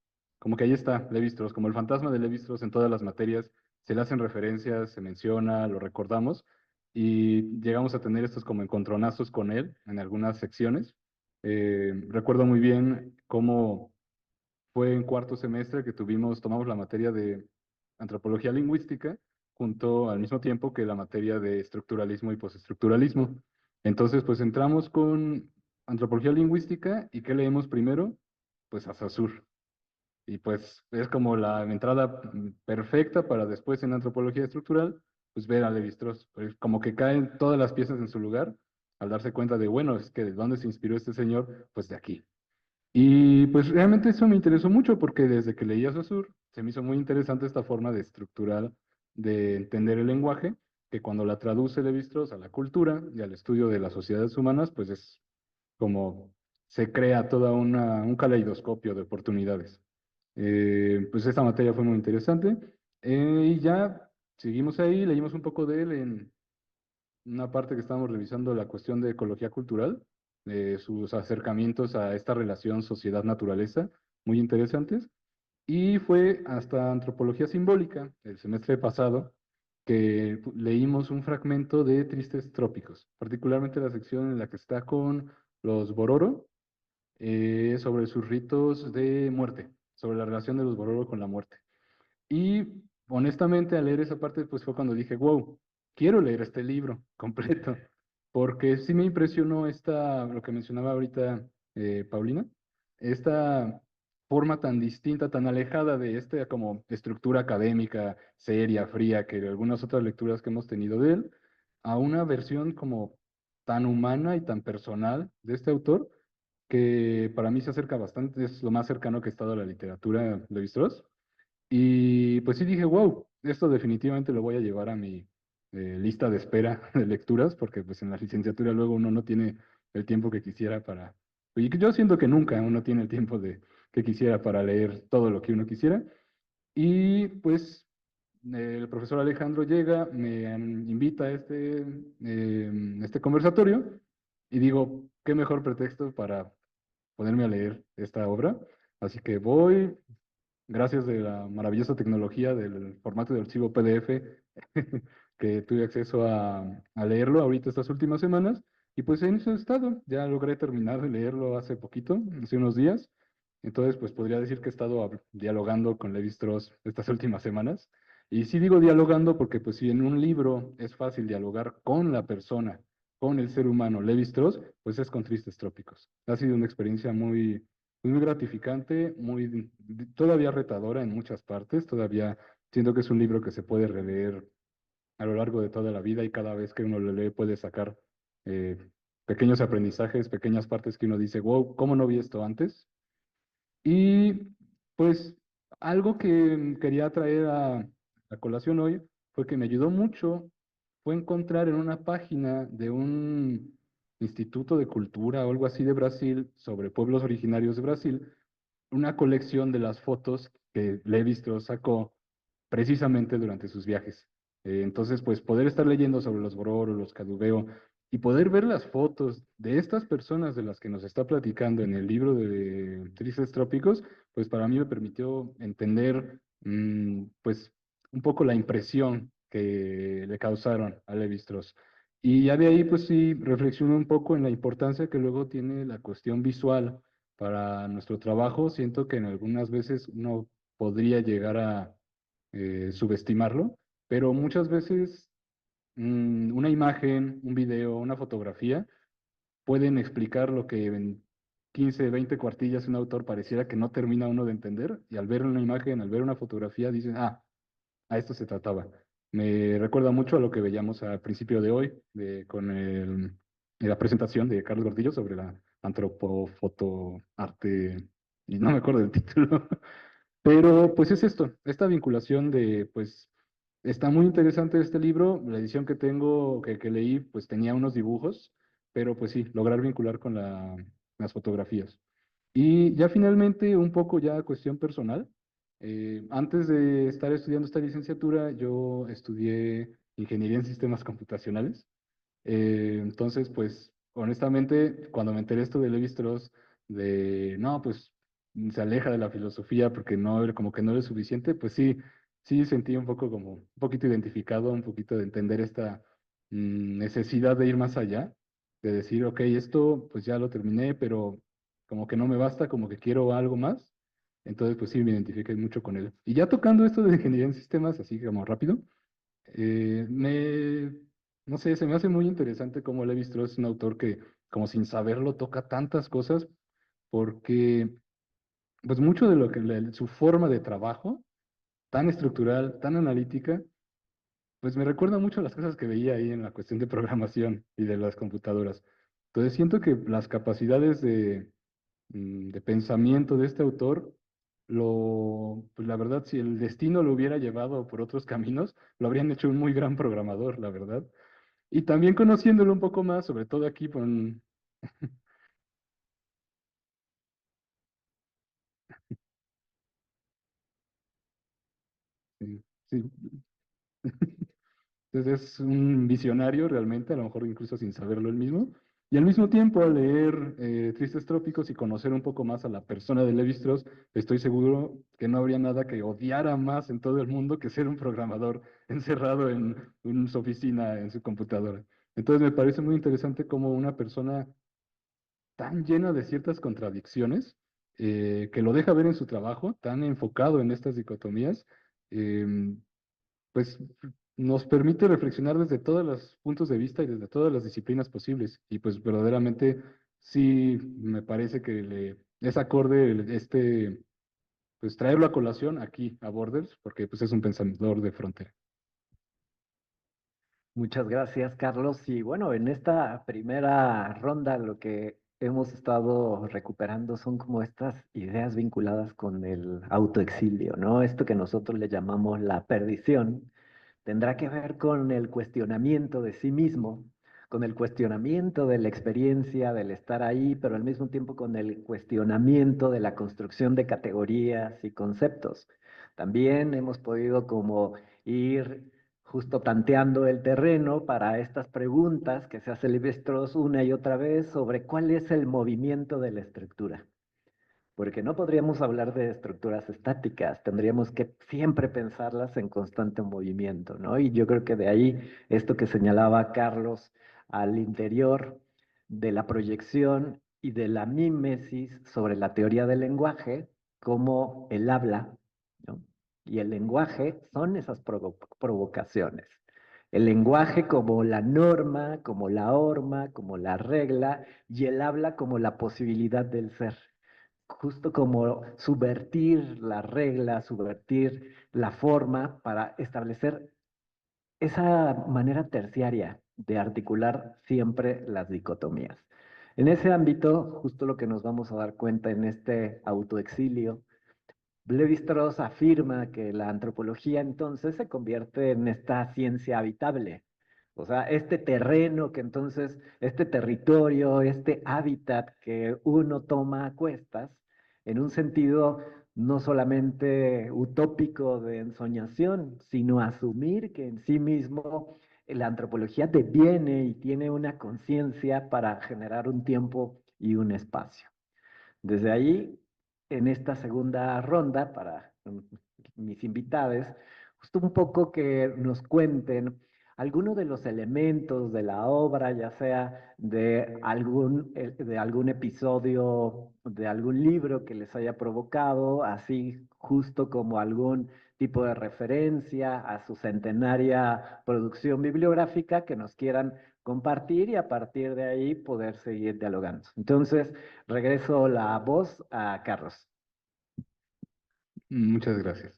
que ahí está Levi-Strauss, como el fantasma de Levi-Strauss en todas las materias, se le hacen referencias, se menciona, lo recordamos y llegamos a tener estos como encontronazos con él en algunas secciones. Recuerdo muy bien cómo fue en cuarto semestre que tomamos la materia de antropología lingüística junto al mismo tiempo que la materia de estructuralismo y postestructuralismo. Entonces, pues entramos con antropología lingüística y ¿qué leemos primero? Pues a Saussure. Y pues es como la entrada perfecta para después en antropología estructural, pues ver a Levi-Strauss. Pues como que caen todas las piezas en su lugar al darse cuenta de, bueno, es que de dónde se inspiró este señor, pues de aquí. Y pues realmente eso me interesó mucho porque desde que leí a Saussure se me hizo muy interesante esta forma de estructural, de entender el lenguaje, que cuando la traduce Levi-Strauss a la cultura y al estudio de las sociedades humanas, pues es como se crea toda un caleidoscopio de oportunidades. Pues esta materia fue muy interesante Y ya seguimos ahí, leímos un poco de él en una parte que estábamos revisando la cuestión de ecología cultural, sus acercamientos a esta relación sociedad-naturaleza, muy interesantes. Y fue hasta antropología simbólica, el semestre pasado, que leímos un fragmento de Tristes Trópicos, particularmente la sección en la que está con los Bororo, sobre sus ritos de muerte, sobre la relación de los Bororo con la muerte. Y honestamente, al leer esa parte, pues fue cuando dije, wow, quiero leer este libro completo, porque sí me impresionó lo que mencionaba ahorita Paulina, esta forma tan distinta, tan alejada de esta como estructura académica, seria, fría, que algunas otras lecturas que hemos tenido de él, a una versión como tan humana y tan personal de este autor, que para mí se acerca bastante, es lo más cercano que he estado a la literatura de Lévi-Strauss. Y pues sí dije, wow, esto definitivamente lo voy a llevar a mi lista de espera de lecturas, porque pues en la licenciatura luego uno no tiene el tiempo que quisiera para, y yo siento que nunca uno tiene el tiempo que quisiera para leer todo lo que uno quisiera. Y pues el profesor Alejandro llega, me invita a este conversatorio y digo, qué mejor pretexto para ponerme a leer esta obra. Así que voy, gracias de la maravillosa tecnología del formato de archivo PDF, que tuve acceso a leerlo ahorita estas últimas semanas. Y pues en eso he estado. Ya logré terminar de leerlo hace poquito, hace unos días. Entonces, pues podría decir que he estado dialogando con Levi Strauss estas últimas semanas. Y sí digo dialogando porque pues si en un libro es fácil dialogar con la persona, con el ser humano, Levi Strauss, pues es con Tristes Trópicos. Ha sido una experiencia muy gratificante, todavía retadora en muchas partes, todavía siento que es un libro que se puede releer a lo largo de toda la vida y cada vez que uno lo lee puede sacar eh, pequeños aprendizajes, pequeñas partes que uno dice, wow, ¿cómo no vi esto antes? Y pues algo que quería traer a colación hoy fue que me ayudó mucho, fue encontrar en una página de un instituto de cultura o algo así de Brasil, sobre pueblos originarios de Brasil, una colección de las fotos que Levi-Strauss sacó precisamente durante sus viajes. Entonces, pues poder estar leyendo sobre los Bororo, los Cadubeo y poder ver las fotos de estas personas de las que nos está platicando en el libro de Tristes Trópicos, pues para mí me permitió entender, pues un poco la impresión que le causaron a Levi-Strauss. Y ya de ahí, pues sí, reflexiono un poco en la importancia que luego tiene la cuestión visual para nuestro trabajo. Siento que en algunas veces uno podría llegar a subestimarlo, pero muchas veces una imagen, un video, una fotografía pueden explicar lo que en 15, 20 cuartillas un autor pareciera que no termina uno de entender, y al ver una imagen, al ver una fotografía, dicen, ah, a esto se trataba. Me recuerda mucho a lo que veíamos al principio de hoy, con la presentación de Carlos Gordillo sobre la antropofotoarte, y no me acuerdo del título, pero pues es esto, esta vinculación pues está muy interesante este libro, la edición que tengo, que leí, pues tenía unos dibujos, pero pues sí, lograr vincular con las fotografías. Y ya finalmente, un poco ya cuestión personal, antes de estar estudiando esta licenciatura, yo estudié ingeniería en sistemas computacionales. Entonces, pues, honestamente, cuando me enteré esto de Levi-Strauss, no, pues, se aleja de la filosofía porque no, como que no es suficiente, pues sí, sí sentí un poco como, un poquito identificado, un poquito de entender esta necesidad de ir más allá, de decir, ok, esto pues ya lo terminé, pero como que no me basta, como que quiero algo más. Entonces, pues sí, me identifiqué mucho con él. Y ya tocando esto de ingeniería en sistemas, así como rápido, eh, me, no sé, se me hace muy interesante cómo Levi Strauss es un autor que, como sin saberlo, toca tantas cosas, porque, pues, mucho de lo que su forma de trabajo, tan estructural, tan analítica, pues me recuerda mucho a las cosas que veía ahí en la cuestión de programación y de las computadoras. Entonces, siento que las capacidades de pensamiento de este autor, pues la verdad, si el destino lo hubiera llevado por otros caminos, lo habrían hecho un muy gran programador, la verdad. Y también conociéndolo un poco más, sobre todo aquí con... Sí. Sí. Entonces es un visionario realmente, a lo mejor incluso sin saberlo él mismo. Y al mismo tiempo, al leer Tristes Trópicos y conocer un poco más a la persona de Levi-Strauss, estoy seguro que no habría nada que odiara más en todo el mundo que ser un programador encerrado en su oficina, en su computadora. Entonces me parece muy interesante cómo una persona tan llena de ciertas contradicciones, que lo deja ver en su trabajo, tan enfocado en estas dicotomías, em, pues nos permite reflexionar desde todos los puntos de vista y desde todas las disciplinas posibles. Y pues verdaderamente sí me parece que es acorde pues traerlo a colación aquí a Borders, porque pues es un pensador de frontera. Muchas gracias, Carlos. Y bueno, en esta primera ronda lo que hemos estado recuperando son como estas ideas vinculadas con el autoexilio, ¿no? Esto que nosotros le llamamos la perdición, tendrá que ver con el cuestionamiento de sí mismo, con el cuestionamiento de la experiencia, del estar ahí, pero al mismo tiempo con el cuestionamiento de la construcción de categorías y conceptos. También hemos podido como ir justo tanteando el terreno para estas preguntas que se hace Levi-Strauss una y otra vez sobre cuál es el movimiento de la estructura. Porque no podríamos hablar de estructuras estáticas, tendríamos que siempre pensarlas en constante movimiento, ¿no? Y yo creo que de ahí esto que señalaba Carlos al interior de la proyección y de la mímesis sobre la teoría del lenguaje, como el habla, ¿no? Y el lenguaje son esas provocaciones. El lenguaje como la norma, como la horma, como la regla, y el habla como la posibilidad del ser, justo como subvertir la regla, subvertir la forma para establecer esa manera terciaria de articular siempre las dicotomías. En ese ámbito, justo lo que nos vamos a dar cuenta en este autoexilio, Levi-Strauss afirma que la antropología entonces se convierte en esta ciencia habitable. O sea, este terreno que entonces, este territorio, este hábitat que uno toma a cuestas, en un sentido no solamente utópico de ensoñación, sino asumir que en sí mismo la antropología deviene y tiene una conciencia para generar un tiempo y un espacio. Desde ahí, en esta segunda ronda, para mis invitados, justo un poco que nos cuenten algunos de los elementos de la obra, ya sea de algún episodio, de algún libro que les haya provocado, así justo como algún tipo de referencia a su centenaria producción bibliográfica que nos quieran compartir y a partir de ahí poder seguir dialogando. Entonces, regreso la voz a Carlos. Muchas gracias.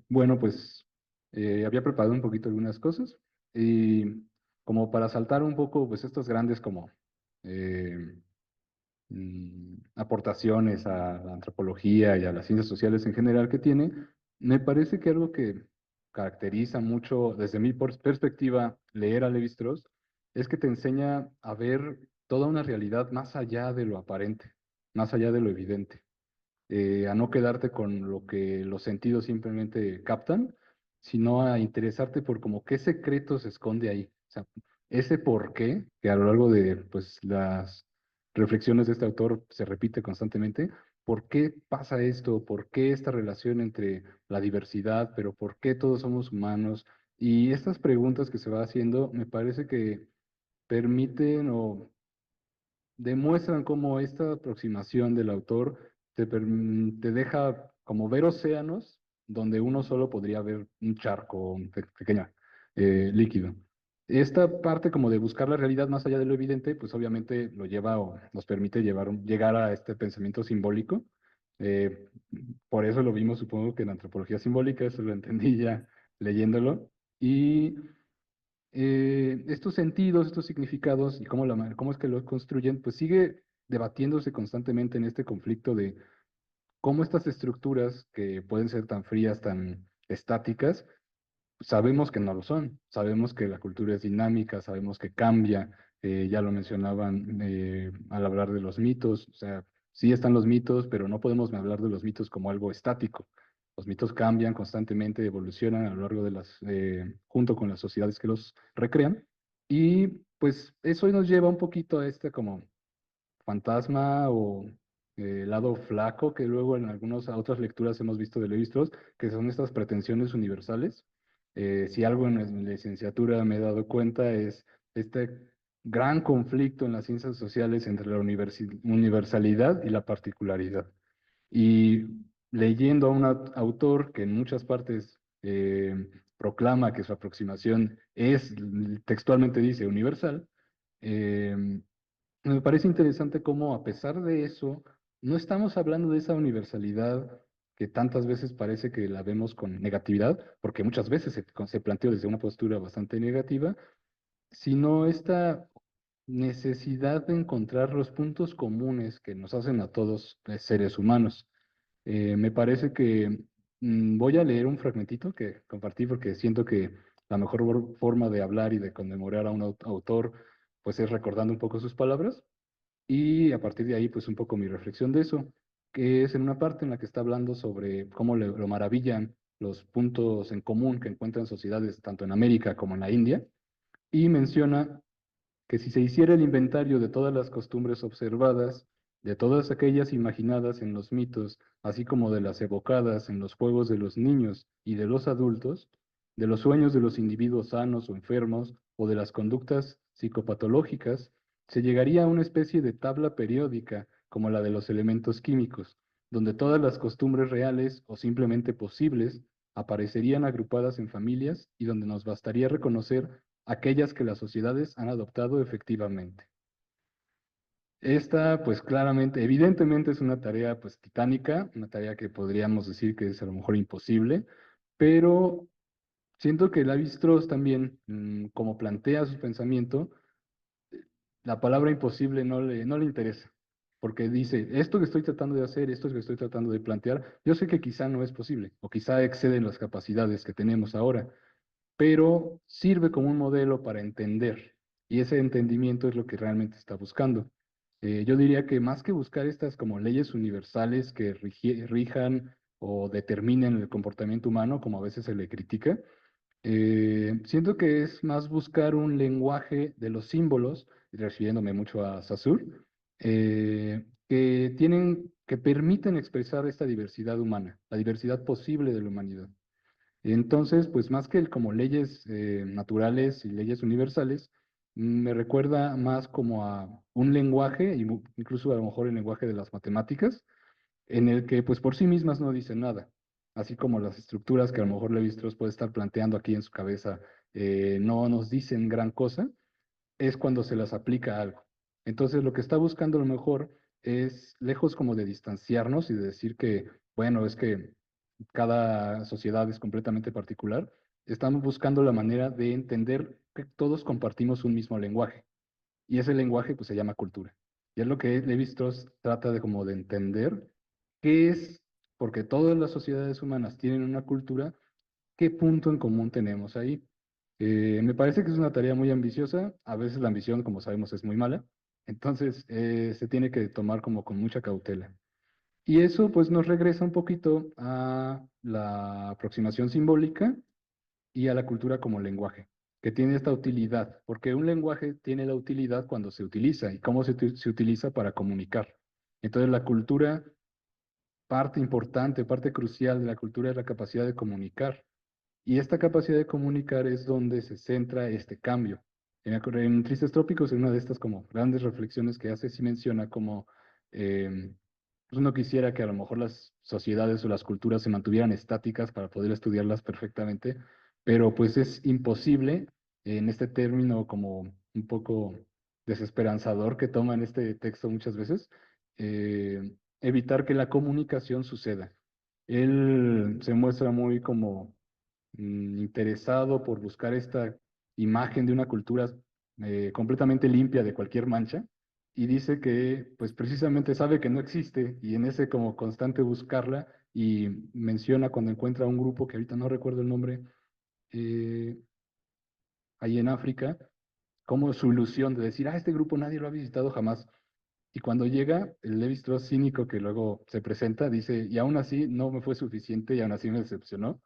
Bueno, pues había preparado un poquito algunas cosas y como para saltar un poco, pues estos grandes como eh, aportaciones a la antropología y a las ciencias sociales en general que tiene, me parece que algo que caracteriza mucho, desde mi perspectiva, leer a Levi-Strauss, es que te enseña a ver toda una realidad más allá de lo aparente, más allá de lo evidente, a no quedarte con lo que los sentidos simplemente captan, sino a interesarte por como qué secreto se esconde ahí. O sea, ese por qué, que a lo largo de pues, las reflexiones de este autor se repite constantemente, ¿por qué pasa esto? ¿Por qué esta relación entre la diversidad? ¿Pero por qué todos somos humanos? Y estas preguntas que se va haciendo me parece que permiten o demuestran cómo esta aproximación del autor te deja como ver océanos donde uno solo podría ver un charco, un pequeño líquido. Esta parte como de buscar la realidad más allá de lo evidente, pues obviamente lo lleva o nos permite llegar a este pensamiento simbólico. Eh, por eso lo vimos, supongo que en antropología simbólica, eso lo entendí ya leyéndolo. Y estos sentidos, estos significados y cómo es que los construyen, pues sigue debatiéndose constantemente en este conflicto de cómo estas estructuras que pueden ser tan frías, tan estáticas, sabemos que no lo son, sabemos que la cultura es dinámica, sabemos que cambia, ya lo mencionaban al hablar de los mitos, o sea, sí están los mitos, pero no podemos hablar de los mitos como algo estático. Los mitos cambian constantemente, evolucionan a lo largo de junto con las sociedades que los recrean. Y pues eso nos lleva un poquito a este como fantasma o lado flaco que luego en algunas otras lecturas hemos visto de Levi-Strauss, que son estas pretensiones universales. Si algo en la licenciatura me he dado cuenta es este gran conflicto en las ciencias sociales entre la universalidad y la particularidad. Y leyendo a un autor que en muchas partes proclama que su aproximación es, textualmente dice, universal, eh, me parece interesante cómo a pesar de eso, no estamos hablando de esa universalidad que tantas veces parece que la vemos con negatividad, porque muchas veces se planteó desde una postura bastante negativa, sino esta necesidad de encontrar los puntos comunes que nos hacen a todos seres humanos. Me parece que voy a leer un fragmentito que compartí porque siento que la mejor forma de hablar y de conmemorar a un autor pues es recordando un poco sus palabras. Y a partir de ahí, pues un poco mi reflexión de eso, que es en una parte en la que está hablando sobre cómo lo maravillan los puntos en común que encuentran sociedades tanto en América como en la India, y menciona que si se hiciera el inventario de todas las costumbres observadas, de todas aquellas imaginadas en los mitos, así como de las evocadas en los juegos de los niños y de los adultos, de los sueños de los individuos sanos o enfermos, o de las conductas psicopatológicas, se llegaría a una especie de tabla periódica como la de los elementos químicos, donde todas las costumbres reales o simplemente posibles aparecerían agrupadas en familias y donde nos bastaría reconocer aquellas que las sociedades han adoptado efectivamente. Esta, pues claramente, evidentemente es una tarea pues titánica, una tarea que podríamos decir que es a lo mejor imposible, pero siento que Lévi-Strauss también, como plantea su pensamiento, la palabra imposible no le interesa, porque dice, esto que estoy tratando de hacer, esto que estoy tratando de plantear, yo sé que quizá no es posible, o quizá exceden las capacidades que tenemos ahora, pero sirve como un modelo para entender, y ese entendimiento es lo que realmente está buscando. Yo diría que más que buscar estas como leyes universales que rijan o determinen el comportamiento humano, como a veces se le critica, siento que es más buscar un lenguaje de los símbolos, refiriéndome mucho a Saussure, que permiten expresar esta diversidad humana, la diversidad posible de la humanidad. Entonces, pues más que como leyes naturales y leyes universales, me recuerda más como a un lenguaje, y incluso a lo mejor el lenguaje de las matemáticas, en el que pues por sí mismas no dicen nada, así como las estructuras que a lo mejor Levi-Strauss puede estar planteando aquí en su cabeza no nos dicen gran cosa, es cuando se las aplica a algo. Entonces, lo que está buscando a lo mejor es, lejos como de distanciarnos y de decir que, bueno, es que cada sociedad es completamente particular, estamos buscando la manera de entender que todos compartimos un mismo lenguaje. Y ese lenguaje pues se llama cultura. Y es lo que Levi-Strauss trata de como de entender qué es, porque todas las sociedades humanas tienen una cultura, qué punto en común tenemos ahí. Me parece que es una tarea muy ambiciosa, a veces la ambición, como sabemos, es muy mala, entonces se tiene que tomar como con mucha cautela. Y eso pues nos regresa un poquito a la aproximación simbólica y a la cultura como lenguaje, que tiene esta utilidad, porque un lenguaje tiene la utilidad cuando se utiliza y cómo se utiliza para comunicar. Entonces la cultura, parte importante, parte crucial de la cultura es la capacidad de comunicar. Y esta capacidad de comunicar es donde se centra este cambio. En Tristes Trópicos, en una de estas como grandes reflexiones que hace, sí menciona como pues uno quisiera que a lo mejor las sociedades o las culturas se mantuvieran estáticas para poder estudiarlas perfectamente, pero pues es imposible en este término como un poco desesperanzador que toma en este texto muchas veces, evitar que la comunicación suceda. Él se muestra muy como interesado por buscar esta imagen de una cultura completamente limpia de cualquier mancha y dice que pues precisamente sabe que no existe y en ese como constante buscarla y menciona cuando encuentra un grupo que ahorita no recuerdo el nombre eh, ahí en África, como su ilusión de decir, este grupo nadie lo ha visitado jamás Y cuando llega, el Levi-Strauss cínico que luego se presenta, dice, y aún así no me fue suficiente y aún así me decepcionó,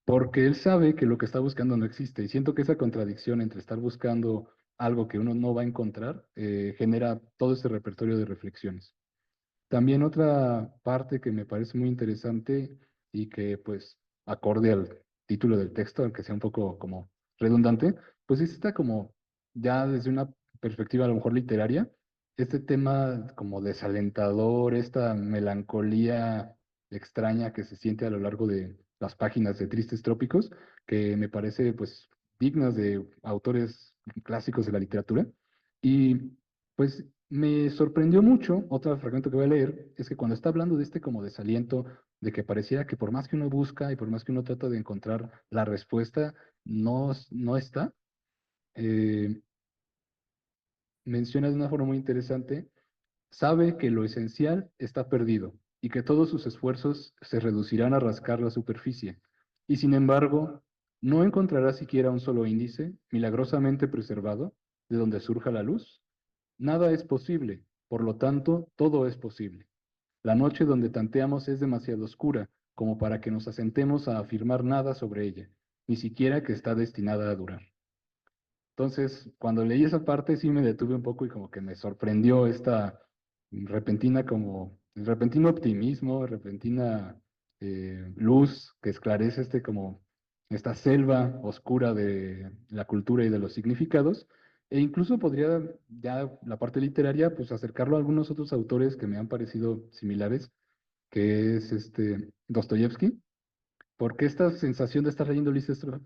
porque él sabe que lo que está buscando no existe. Y siento que esa contradicción entre estar buscando algo que uno no va a encontrar, genera todo este repertorio de reflexiones. También otra parte que me parece muy interesante y que pues acorde al título del texto, aunque sea un poco como redundante, pues es esta como ya desde una perspectiva a lo mejor literaria, este tema como desalentador, esta melancolía extraña que se siente a lo largo de las páginas de Tristes Trópicos, que me parece pues dignas de autores clásicos de la literatura. Y pues me sorprendió mucho, otro fragmento que voy a leer, es que cuando está hablando de este como desaliento, de que pareciera que por más que uno busca y por más que uno trata de encontrar la respuesta, no está, eh, menciona de una forma muy interesante, sabe que lo esencial está perdido y que todos sus esfuerzos se reducirán a rascar la superficie. Y sin embargo, no encontrará siquiera un solo índice, milagrosamente preservado, de donde surja la luz. Nada es posible, por lo tanto, todo es posible. La noche donde tanteamos es demasiado oscura como para que nos asentemos a afirmar nada sobre ella, ni siquiera que está destinada a durar. Entonces, cuando leí esa parte sí me detuve un poco y como que me sorprendió esta repentino optimismo, repentina luz que esclarece como esta selva oscura de la cultura y de los significados. E incluso podría ya la parte literaria, pues acercarlo a algunos otros autores que me han parecido similares, que es Dostoyevsky, porque esta sensación de estar leyendo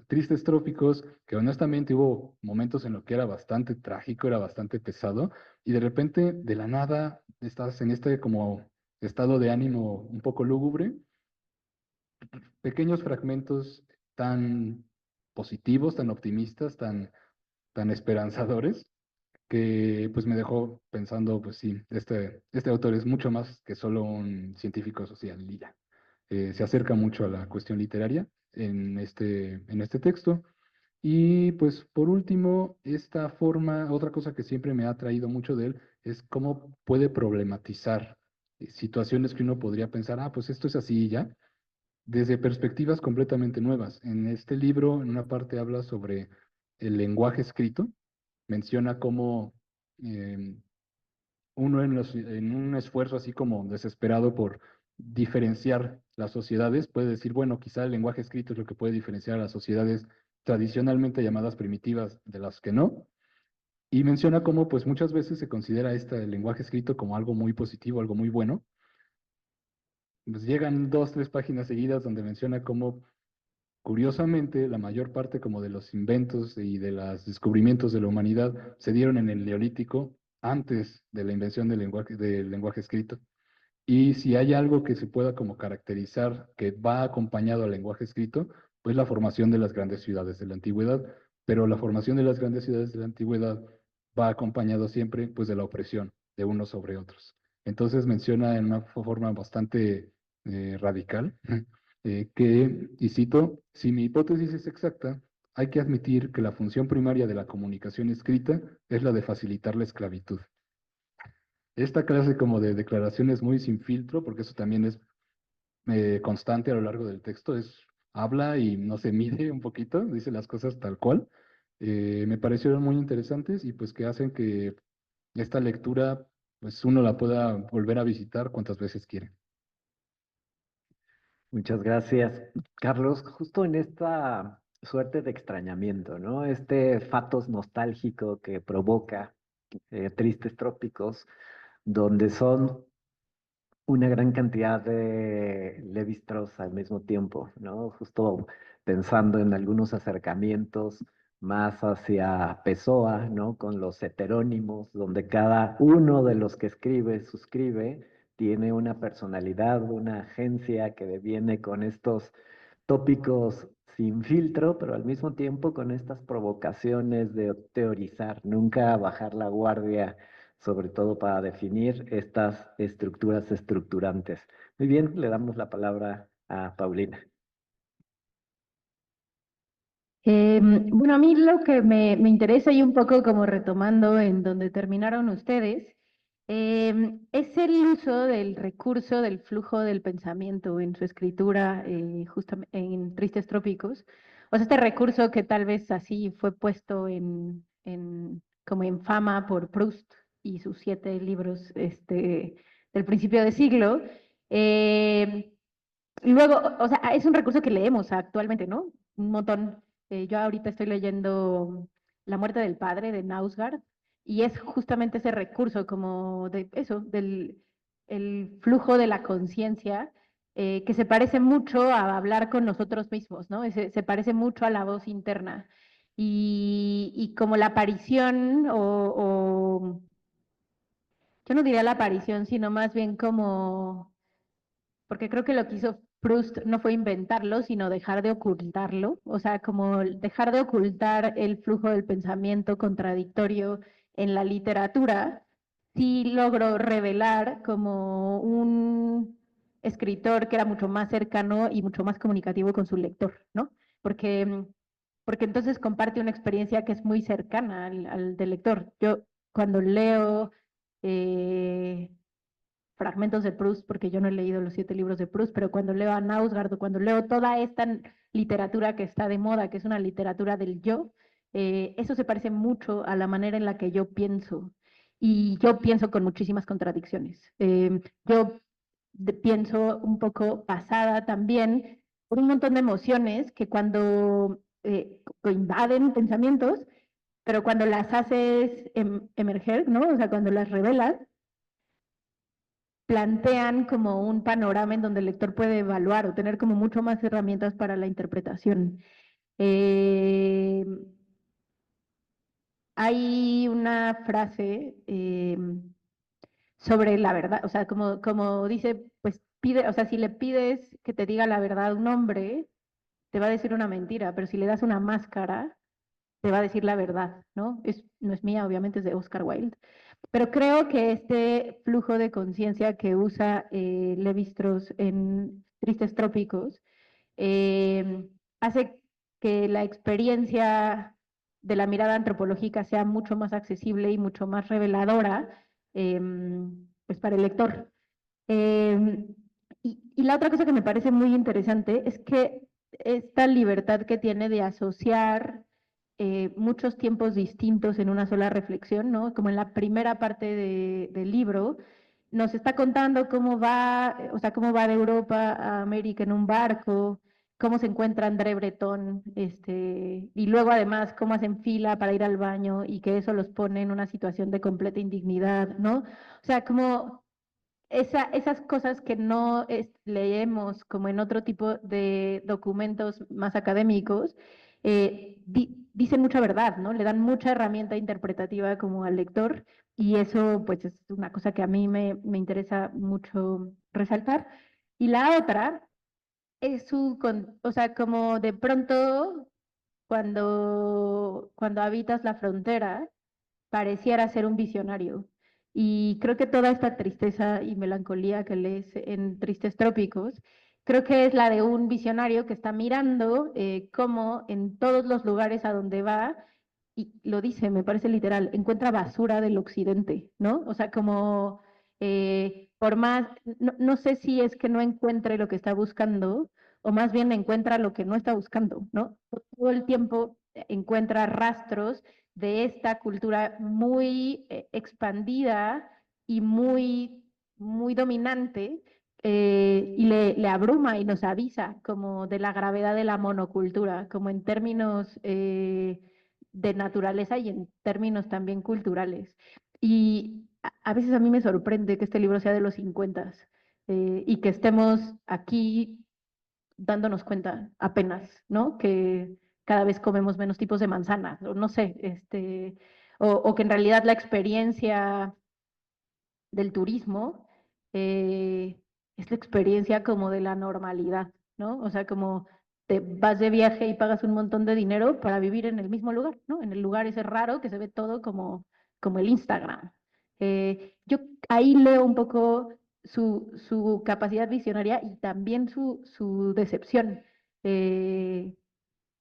Tristes Trópicos, que honestamente hubo momentos en los que era bastante trágico, era bastante pesado, y de repente, de la nada, estás en este como estado de ánimo un poco lúgubre, pequeños fragmentos tan positivos, tan optimistas, tan esperanzadores, que pues me dejó pensando, pues sí, este autor es mucho más que solo un científico social y ya. Se acerca mucho a la cuestión literaria en este texto. Y pues por último, esta forma, otra cosa que siempre me ha atraído mucho de él es cómo puede problematizar situaciones que uno podría pensar, ah, pues esto es así y ya, desde perspectivas completamente nuevas. En este libro, en una parte habla sobre el lenguaje escrito, menciona cómo em, uno en un esfuerzo así como desesperado por diferenciar las sociedades, puede decir, bueno, quizá el lenguaje escrito es lo que puede diferenciar a las sociedades tradicionalmente llamadas primitivas de las que no. Y menciona cómo pues muchas veces se considera el lenguaje escrito como algo muy positivo, algo muy bueno. Pues llegan dos, tres páginas seguidas donde menciona cómo curiosamente, la mayor parte como de los inventos y de los descubrimientos de la humanidad se dieron en el Neolítico antes de la invención del lenguaje escrito. Y si hay algo que se pueda como caracterizar que va acompañado al lenguaje escrito, pues la formación de las grandes ciudades de la antigüedad. Pero la formación de las grandes ciudades de la antigüedad va acompañado siempre pues de la opresión de unos sobre otros. Entonces menciona en una forma bastante radical y cito, si mi hipótesis es exacta, hay que admitir que la función primaria de la comunicación escrita es la de facilitar la esclavitud. Esta clase como de declaraciones muy sin filtro, porque eso también es constante a lo largo del texto, habla y no se mide un poquito, dice las cosas tal cual. Me parecieron muy interesantes y pues que hacen que esta lectura pues uno la pueda volver a visitar cuantas veces quiera. Muchas gracias, Carlos. Justo en esta suerte de extrañamiento, ¿no? Este fatos nostálgico que provoca Tristes Trópicos, donde son una gran cantidad de Levi-Strauss al mismo tiempo, ¿no? Justo pensando en algunos acercamientos más hacia Pessoa, ¿no? Con los heterónimos, donde cada uno de los que escribe, suscribe, tiene una personalidad, una agencia que deviene con estos tópicos sin filtro, pero al mismo tiempo con estas provocaciones de teorizar, nunca bajar la guardia, sobre todo para definir estas estructuras estructurantes. Muy bien, le damos la palabra a Paulina. Bueno, a mí lo que me interesa y un poco como retomando en donde terminaron ustedes, Es el uso del recurso del flujo del pensamiento en su escritura, justamente en Tristes Trópicos. O sea, este recurso que tal vez así fue puesto como en fama por Proust y sus 7 libros del principio de siglo. Eh, Luego, o sea, es un recurso que leemos actualmente, ¿no? Un montón. Yo ahorita estoy leyendo La muerte del padre de Nausgard y es justamente ese recurso como de eso, del el flujo de la conciencia, que se parece mucho a hablar con nosotros mismos, ¿no? Se parece mucho a la voz interna. Y como la aparición yo no diría la aparición, sino más bien como porque creo que lo que hizo Proust no fue inventarlo, sino dejar de ocultarlo, o sea, como dejar de ocultar el flujo del pensamiento contradictorio en la literatura, sí logró revelar como un escritor que era mucho más cercano y mucho más comunicativo con su lector, ¿no? Porque, porque entonces comparte una experiencia que es muy cercana al del lector. Yo cuando leo eh, fragmentos de Proust, porque yo no he leído los 7 libros de Proust, pero cuando leo a Nausgard o cuando leo toda esta literatura que está de moda, que es una literatura del yo, eso se parece mucho a la manera en la que yo pienso. Y yo pienso con muchísimas contradicciones. Yo pienso un poco pasada también por un montón de emociones que cuando invaden pensamientos, pero cuando las haces emerger, ¿no? O sea, cuando las revelas, plantean como un panorama en donde el lector puede evaluar o tener como mucho más herramientas para la interpretación. Eh, Hay una frase sobre la verdad, o sea, como dice, pues pide, o sea, si le pides que te diga la verdad a un hombre, te va a decir una mentira, pero si le das una máscara, te va a decir la verdad, ¿no? No es mía, obviamente es de Oscar Wilde. Pero creo que este flujo de conciencia que usa Levi-Strauss en Tristes Trópicos hace que la experiencia de la mirada antropológica sea mucho más accesible y mucho más reveladora pues para el lector. Eh, y la otra cosa que me parece muy interesante es que esta libertad que tiene de asociar muchos tiempos distintos en una sola reflexión, ¿no? Como en la primera parte del libro, nos está contando cómo va, o sea, cómo va de Europa a América en un barco, cómo se encuentra André Breton, y luego además cómo hacen fila para ir al baño y que eso los pone en una situación de completa indignidad, ¿no? O sea, como esas cosas que no leemos como en otro tipo de documentos más académicos, dicen mucha verdad, ¿no? Le dan mucha herramienta interpretativa como al lector y eso pues es una cosa que a mí me interesa mucho resaltar. Y la otra es o sea, como de pronto cuando habitas la frontera, pareciera ser un visionario. Y creo que toda esta tristeza y melancolía que lees en Tristes Trópicos, creo que es la de un visionario que está mirando cómo en todos los lugares a donde va, y lo dice, me parece literal, encuentra basura del occidente, ¿no? O sea, como por más, no sé si es que no encuentre lo que está buscando, o más bien encuentra lo que no está buscando, ¿no? Todo el tiempo encuentra rastros de esta cultura muy expandida y muy dominante, y le abruma y nos avisa como de la gravedad de la monocultura, como en términos de naturaleza y en términos también culturales. Y a veces a mí me sorprende que este libro sea de los 50 y que estemos aquí dándonos cuenta apenas, ¿no? Que cada vez comemos menos tipos de manzanas, o no sé, o que en realidad la experiencia del turismo es la experiencia como de la normalidad, ¿no? O sea, como te vas de viaje y pagas un montón de dinero para vivir en el mismo lugar, ¿no? En el lugar ese raro que se ve todo como el Instagram. Yo ahí leo un poco su capacidad visionaria y también su decepción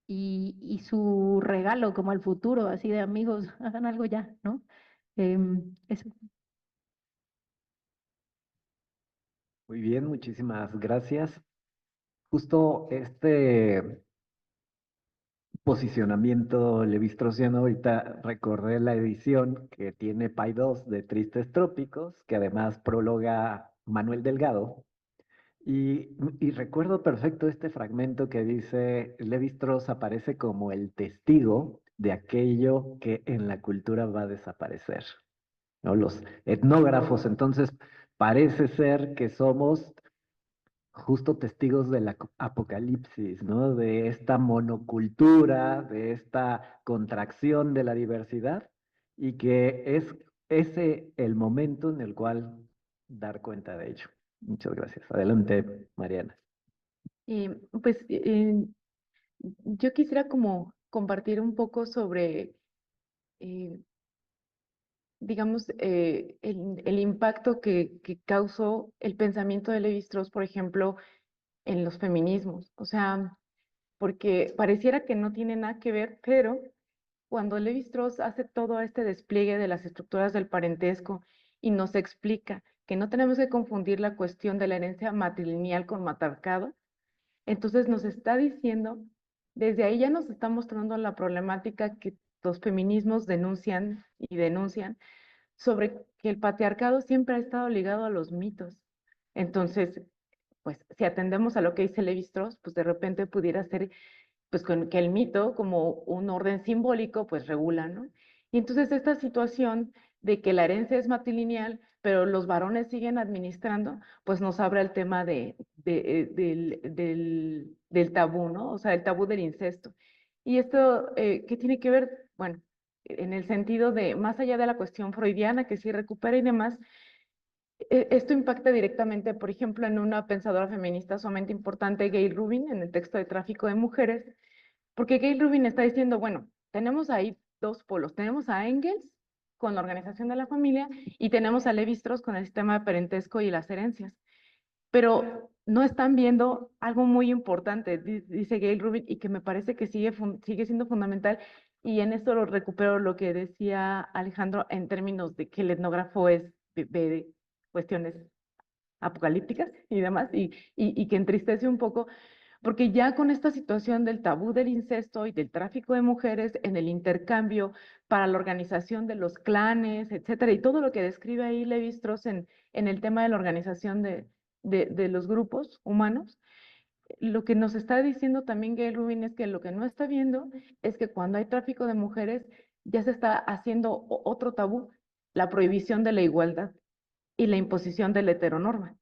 y su regalo como al futuro, así de amigos, hagan algo ya, ¿no? Eso. Muy bien, muchísimas gracias. Justo este posicionamiento levistrosiano, ahorita recordé la edición que tiene Pay 2 de Tristes Trópicos, que además prologa Manuel Delgado. Y recuerdo perfecto este fragmento que dice, Levi-Strauss aparece como el testigo de aquello que en la cultura va a desaparecer, ¿no? Los etnógrafos, entonces, parece ser que somos justo testigos del apocalipsis, ¿no? De esta monocultura, de esta contracción de la diversidad, y que es ese el momento en el cual dar cuenta de ello. Muchas gracias. Adelante, Mariana. Pues yo quisiera como compartir un poco sobre, eh, digamos, el impacto que causó el pensamiento de Levi-Strauss, por ejemplo, en los feminismos. O sea, porque pareciera que no tiene nada que ver, pero cuando Levi-Strauss hace todo este despliegue de las estructuras del parentesco y nos explica que no tenemos que confundir la cuestión de la herencia matrilineal con matriarcado, entonces nos está diciendo, desde ahí ya nos está mostrando la problemática que los feminismos denuncian y denuncian sobre que el patriarcado siempre ha estado ligado a los mitos. Entonces, pues si atendemos a lo que dice Levi-Strauss, pues de repente pudiera ser pues con que el mito como un orden simbólico pues regula, ¿no? Y entonces esta situación de que la herencia es matrilineal, pero los varones siguen administrando, pues nos abre el tema del tabú, ¿no? O sea, el tabú del incesto. Y esto, ¿qué tiene que ver? Bueno, en el sentido de, más allá de la cuestión freudiana, que sí recupera y demás, esto impacta directamente, por ejemplo, en una pensadora feminista sumamente importante, Gayle Rubin, en el texto de Tráfico de Mujeres, porque Gayle Rubin está diciendo, bueno, tenemos ahí dos polos, tenemos a Engels con la organización de la familia y tenemos a Levi-Strauss con el sistema de parentesco y las herencias, pero no están viendo algo muy importante, dice Gayle Rubin, y que me parece que sigue siendo fundamental, y en esto lo recupero lo que decía Alejandro en términos de que el etnógrafo es de cuestiones apocalípticas y demás, y que entristece un poco, porque ya con esta situación del tabú del incesto y del tráfico de mujeres en el intercambio para la organización de los clanes, etcétera, y todo lo que describe ahí Levi-Strauss en el tema de la organización de los grupos humanos, lo que nos está diciendo también Gayle Rubin es que lo que no está viendo es que cuando hay tráfico de mujeres ya se está haciendo otro tabú, la prohibición de la igualdad y la imposición de la heteronorma,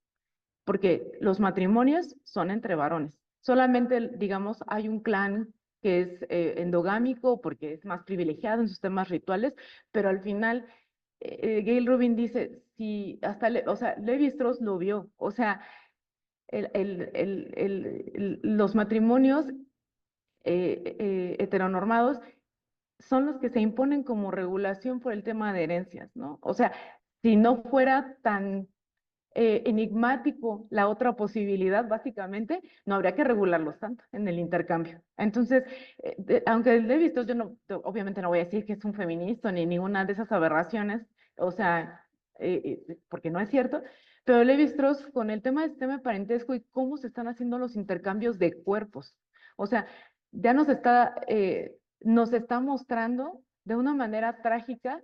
porque los matrimonios son entre varones. Solamente, digamos, hay un clan que es endogámico porque es más privilegiado en sus temas rituales, pero al final, Gayle Rubin dice, si hasta, o sea, Levi-Strauss lo vio, o sea, los matrimonios heteronormados son los que se imponen como regulación por el tema de herencias, ¿no? O sea, si no fuera tan enigmático la otra posibilidad, básicamente, no habría que regularlos tanto en el intercambio. Entonces, aunque lo he visto, yo no, obviamente no voy a decir que es un feminista ni ninguna de esas aberraciones, o sea, porque no es cierto, pero Levi-Strauss con el tema del sistema de parentesco y cómo se están haciendo los intercambios de cuerpos, o sea, ya nos está mostrando de una manera trágica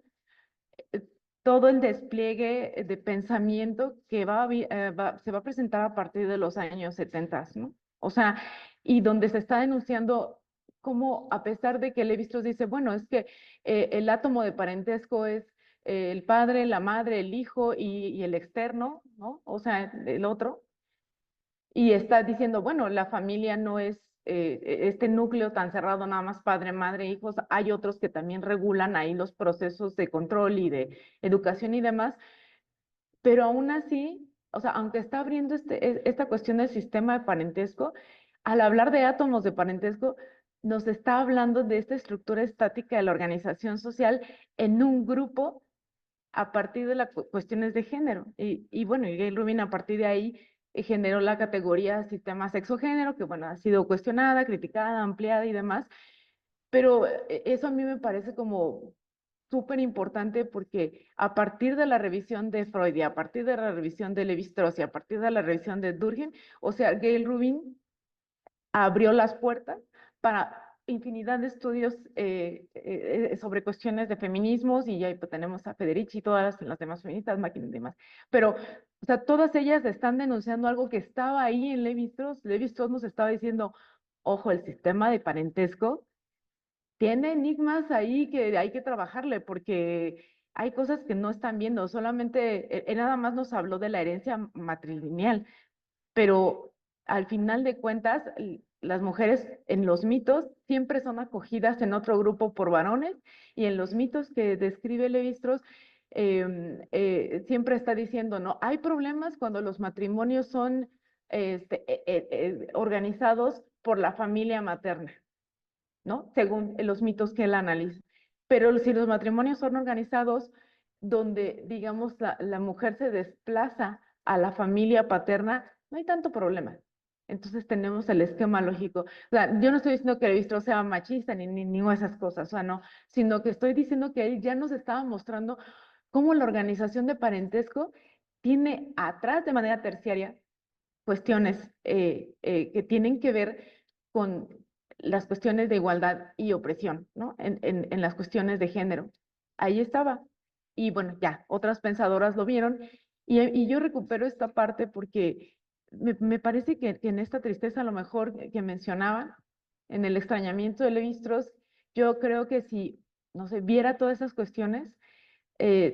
eh, todo el despliegue de pensamiento que se va a presentar a partir de los años 70, ¿no? O sea, y donde se está denunciando cómo, a pesar de que Levi-Strauss dice, bueno, es que el átomo de parentesco es el padre, la madre, el hijo y el externo, ¿no? O sea, el otro, y está diciendo, bueno, la familia no es este núcleo tan cerrado, nada más padre, madre, hijos, hay otros que también regulan ahí los procesos de control y de educación y demás, pero aún así, o sea, aunque está abriendo esta cuestión del sistema de parentesco, al hablar de átomos de parentesco, nos está hablando de esta estructura estática de la organización social en un grupo a partir de las cuestiones de género. Y bueno, y Gayle Rubin a partir de ahí generó la categoría sistema sexo-género, que bueno, ha sido cuestionada, criticada, ampliada y demás, pero eso a mí me parece como súper importante porque a partir de la revisión de Freud y a partir de la revisión de Levi-Strauss y a partir de la revisión de Durkheim, o sea, Gayle Rubin abrió las puertas para infinidad de estudios sobre cuestiones de feminismos, y ya pues, tenemos a Federici y todas las demás feministas, máquinas y demás. Pero, o sea, todas ellas están denunciando algo que estaba ahí en Levi-Strauss. Levi-Strauss nos estaba diciendo, ojo, el sistema de parentesco tiene enigmas ahí que hay que trabajarle, porque hay cosas que no están viendo. Solamente, él nada más nos habló de la herencia matrilineal, pero al final de cuentas, las mujeres en los mitos siempre son acogidas en otro grupo por varones, y en los mitos que describe Levi-Strauss siempre está diciendo, no, hay problemas cuando los matrimonios son organizados por la familia materna, ¿no? Según los mitos que él analiza. Pero si los matrimonios son organizados donde, digamos, la mujer se desplaza a la familia paterna, no hay tanto problema. Entonces tenemos el esquema lógico. O sea, yo no estoy diciendo que Levi-Strauss sea machista ni ninguna de esas cosas, o sea, no, sino que estoy diciendo que él ya nos estaba mostrando cómo la organización de parentesco tiene atrás de manera terciaria cuestiones que tienen que ver con las cuestiones de igualdad y opresión, ¿no? En las cuestiones de género. Ahí estaba. Y bueno, ya, otras pensadoras lo vieron, y yo recupero esta parte porque me parece que en esta tristeza a lo mejor que mencionaban, en el extrañamiento de Levi-Strauss, yo creo que si, no sé, viera todas esas cuestiones,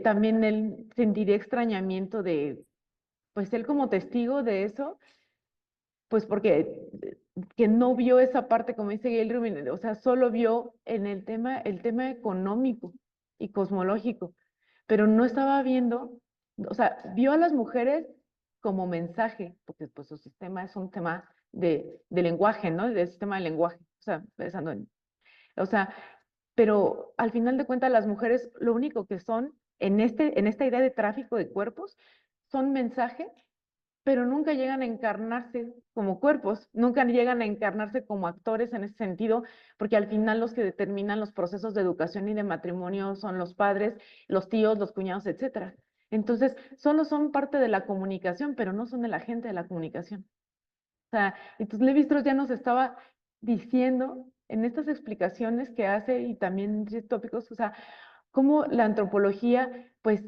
también él sentiría extrañamiento de, pues él como testigo de eso, pues porque que no vio esa parte, como dice Gayle Rubin, o sea, solo vio en el tema económico y cosmológico, pero no estaba viendo, o sea, vio a las mujeres como mensaje, porque pues su sistema es un tema de lenguaje, ¿no? Del sistema de lenguaje, o sea, pensando en, o sea, pero al final de cuentas las mujeres lo único que son en esta idea de tráfico de cuerpos son mensaje, pero nunca llegan a encarnarse como cuerpos, nunca llegan a encarnarse como actores en ese sentido, porque al final los que determinan los procesos de educación y de matrimonio son los padres, los tíos, los cuñados, etcétera. Entonces, solo son parte de la comunicación, pero no son el agente de la comunicación. O sea, entonces Levi-Strauss ya nos estaba diciendo en estas explicaciones que hace y también en tópicos, o sea, cómo la antropología, pues,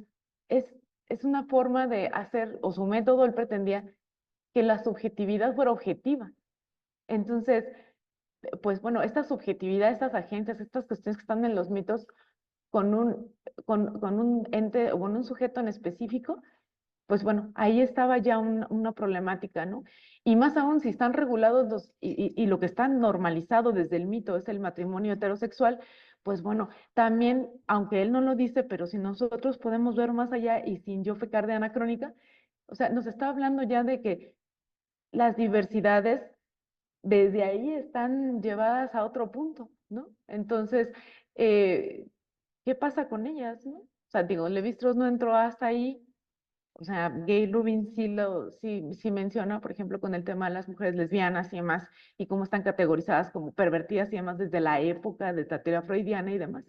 es, es una forma de hacer, o su método, él pretendía que la subjetividad fuera objetiva. Entonces, pues bueno, esta subjetividad, estas agencias, estas cuestiones que están en los mitos con un ente o con un sujeto en específico, pues bueno, ahí estaba ya una problemática, ¿no? Y más aún si están regulados y lo que está normalizado desde el mito es el matrimonio heterosexual, pues bueno, también, aunque él no lo dice, pero si nosotros podemos ver más allá y sin yo pecar de anacrónica, o sea, nos está hablando ya de que las diversidades desde ahí están llevadas a otro punto, ¿no? Entonces, ¿qué pasa con ellas, no? O sea, digo, Levi-Strauss no entró hasta ahí. O sea, Gayle Rubin sí menciona, por ejemplo, con el tema de las mujeres lesbianas y demás, y cómo están categorizadas como pervertidas y demás desde la época de la teoría freudiana y demás.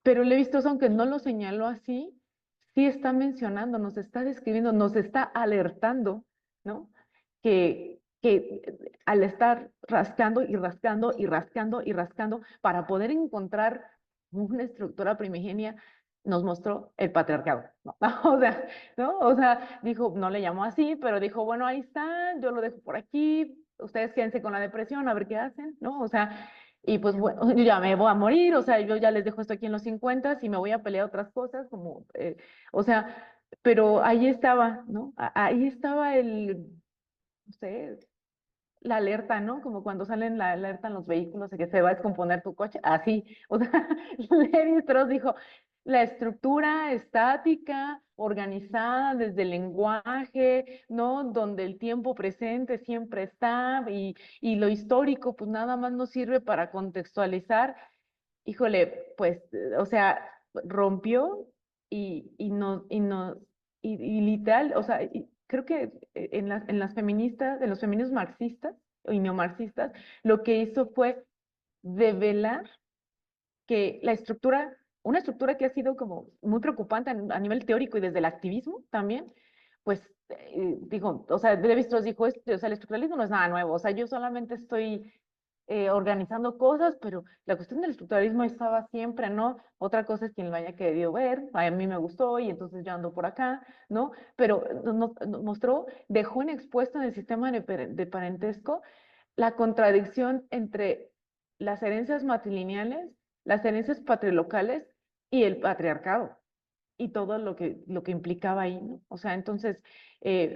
Pero Levi-Strauss, aunque no lo señaló así, sí está mencionando, nos está describiendo, nos está alertando, ¿no? Que al estar rascando y rascando y rascando y rascando para poder encontrar una estructura primigenia, nos mostró el patriarcado, ¿no? O sea, ¿no? O sea, dijo, no le llamó así, pero dijo, bueno, ahí está, yo lo dejo por aquí, ustedes quédense con la depresión, a ver qué hacen, ¿no? O sea, y pues bueno, yo ya me voy a morir, o sea, yo ya les dejo esto aquí en los 50 y me voy a pelear otras cosas, como, o sea, pero ahí estaba, ¿no? Ahí estaba no sé, la alerta, ¿no? Como cuando salen la alerta en los vehículos de que se va a descomponer tu coche, así. O sea, Levi-Strauss dijo, la estructura estática, organizada desde el lenguaje, ¿no? Donde el tiempo presente siempre está y lo histórico, pues nada más nos sirve para contextualizar. Híjole, pues, o sea, rompió y literal, o sea, creo que en las feministas, en los feminismos marxistas y neomarxistas, lo que hizo fue develar que la estructura una estructura que ha sido como muy preocupante a nivel teórico y desde el activismo también, pues digo, o sea, Lévi-Strauss dijo, o sea, el estructuralismo no es nada nuevo, o sea, yo solamente estoy organizando cosas, pero la cuestión del estructuralismo estaba siempre, ¿no? Otra cosa es quien lo haya querido ver, a mí me gustó y entonces yo ando por acá, ¿no? Pero mostró, dejó en expuesto en el sistema de parentesco la contradicción entre las herencias matrilineales, las herencias patrilocales y el patriarcado y todo lo que implicaba ahí, ¿no? O sea, entonces,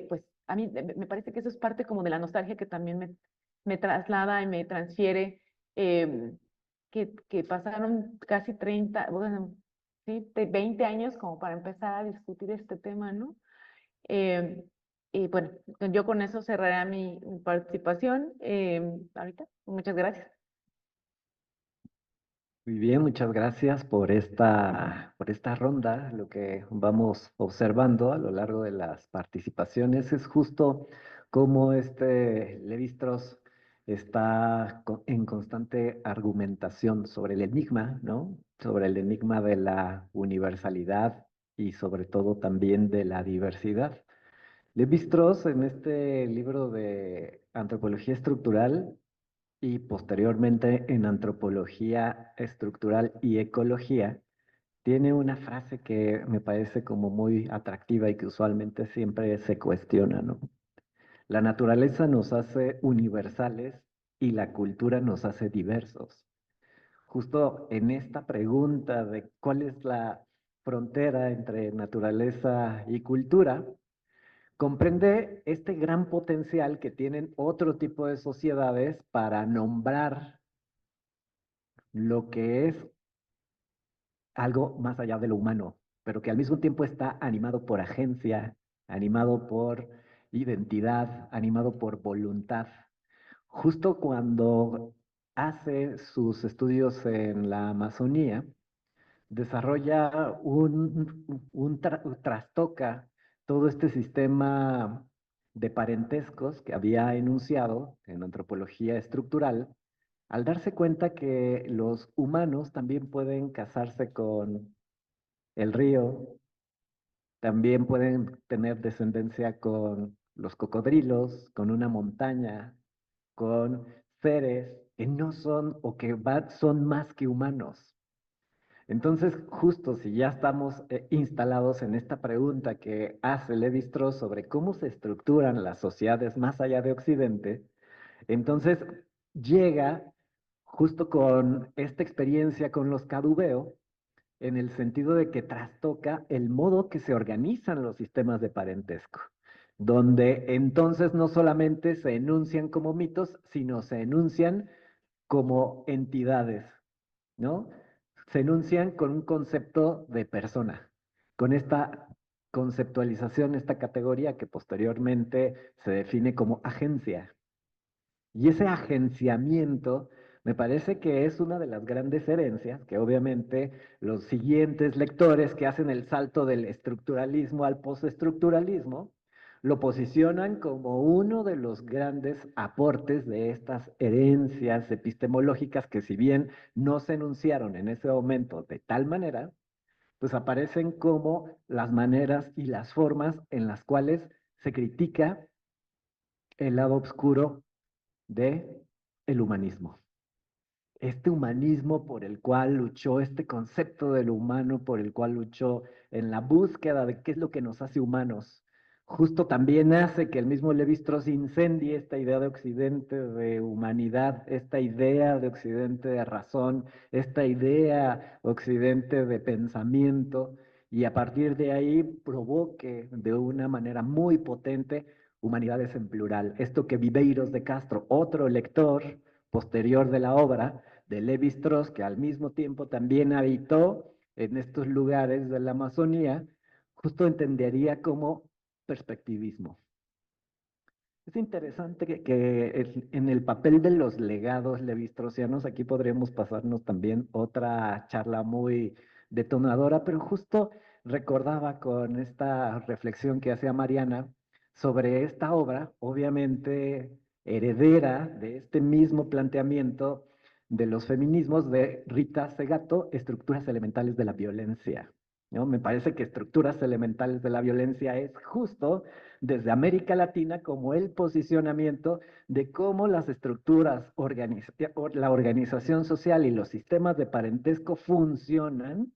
pues a mí me parece que eso es parte como de la nostalgia que también me traslada y me transfiere, que pasaron casi 30, bueno, sí, 20 años como para empezar a discutir este tema, ¿no? Eh, y bueno, yo con eso cerraré mi participación ahorita. Muchas gracias. Muy bien, muchas gracias por esta ronda. Lo que vamos observando a lo largo de las participaciones es justo cómo Lévi-Strauss está en constante argumentación sobre el enigma, ¿no? Sobre el enigma de la universalidad y sobre todo también de la diversidad. Lévi-Strauss en este libro de Antropología Estructural y posteriormente en Antropología Estructural y Ecología, tiene una frase que me parece como muy atractiva y que usualmente siempre se cuestiona, ¿no? La naturaleza nos hace universales y la cultura nos hace diversos. Justo en esta pregunta de cuál es la frontera entre naturaleza y cultura, comprende este gran potencial que tienen otro tipo de sociedades para nombrar lo que es algo más allá de lo humano, pero que al mismo tiempo está animado por agencia, animado por identidad, animado por voluntad. Justo cuando hace sus estudios en la Amazonía, desarrolla trastoca todo este sistema de parentescos que había enunciado en antropología estructural, al darse cuenta que los humanos también pueden casarse con el río, también pueden tener descendencia con los cocodrilos, con una montaña, con seres que no son o que son más que humanos. Entonces, justo si ya estamos instalados en esta pregunta que hace Lévi-Strauss sobre cómo se estructuran las sociedades más allá de Occidente, entonces llega justo con esta experiencia con los Cadubeo, en el sentido de que trastoca el modo que se organizan los sistemas de parentesco, donde entonces no solamente se enuncian como mitos, sino se enuncian como entidades, ¿no? Se enuncian con un concepto de persona, con esta conceptualización, esta categoría que posteriormente se define como agencia. Y ese agenciamiento me parece que es una de las grandes herencias que obviamente los siguientes lectores que hacen el salto del estructuralismo al postestructuralismo lo posicionan como uno de los grandes aportes de estas herencias epistemológicas que si bien no se enunciaron en ese momento de tal manera, pues aparecen como las maneras y las formas en las cuales se critica el lado oscuro de el humanismo. Este humanismo por el cual luchó, este concepto del humano por el cual luchó en la búsqueda de qué es lo que nos hace humanos, justo también hace que el mismo Lévi-Strauss incendie esta idea de Occidente de humanidad, esta idea de Occidente de razón, esta idea Occidente de pensamiento, y a partir de ahí provoque de una manera muy potente humanidades en plural. Esto que Viveiros de Castro, otro lector posterior de la obra de Lévi-Strauss, que al mismo tiempo también habitó en estos lugares de la Amazonía, justo entendería como perspectivismo. Es interesante que en el papel de los legados levi-straussianos, aquí podríamos pasarnos también otra charla muy detonadora, pero justo recordaba con esta reflexión que hacía Mariana sobre esta obra, obviamente heredera de este mismo planteamiento de los feminismos de Rita Segato, Estructuras Elementales de la Violencia. ¿No? Me parece que estructuras elementales de la violencia es justo desde América Latina como el posicionamiento de cómo las estructuras, la organización social y los sistemas de parentesco funcionan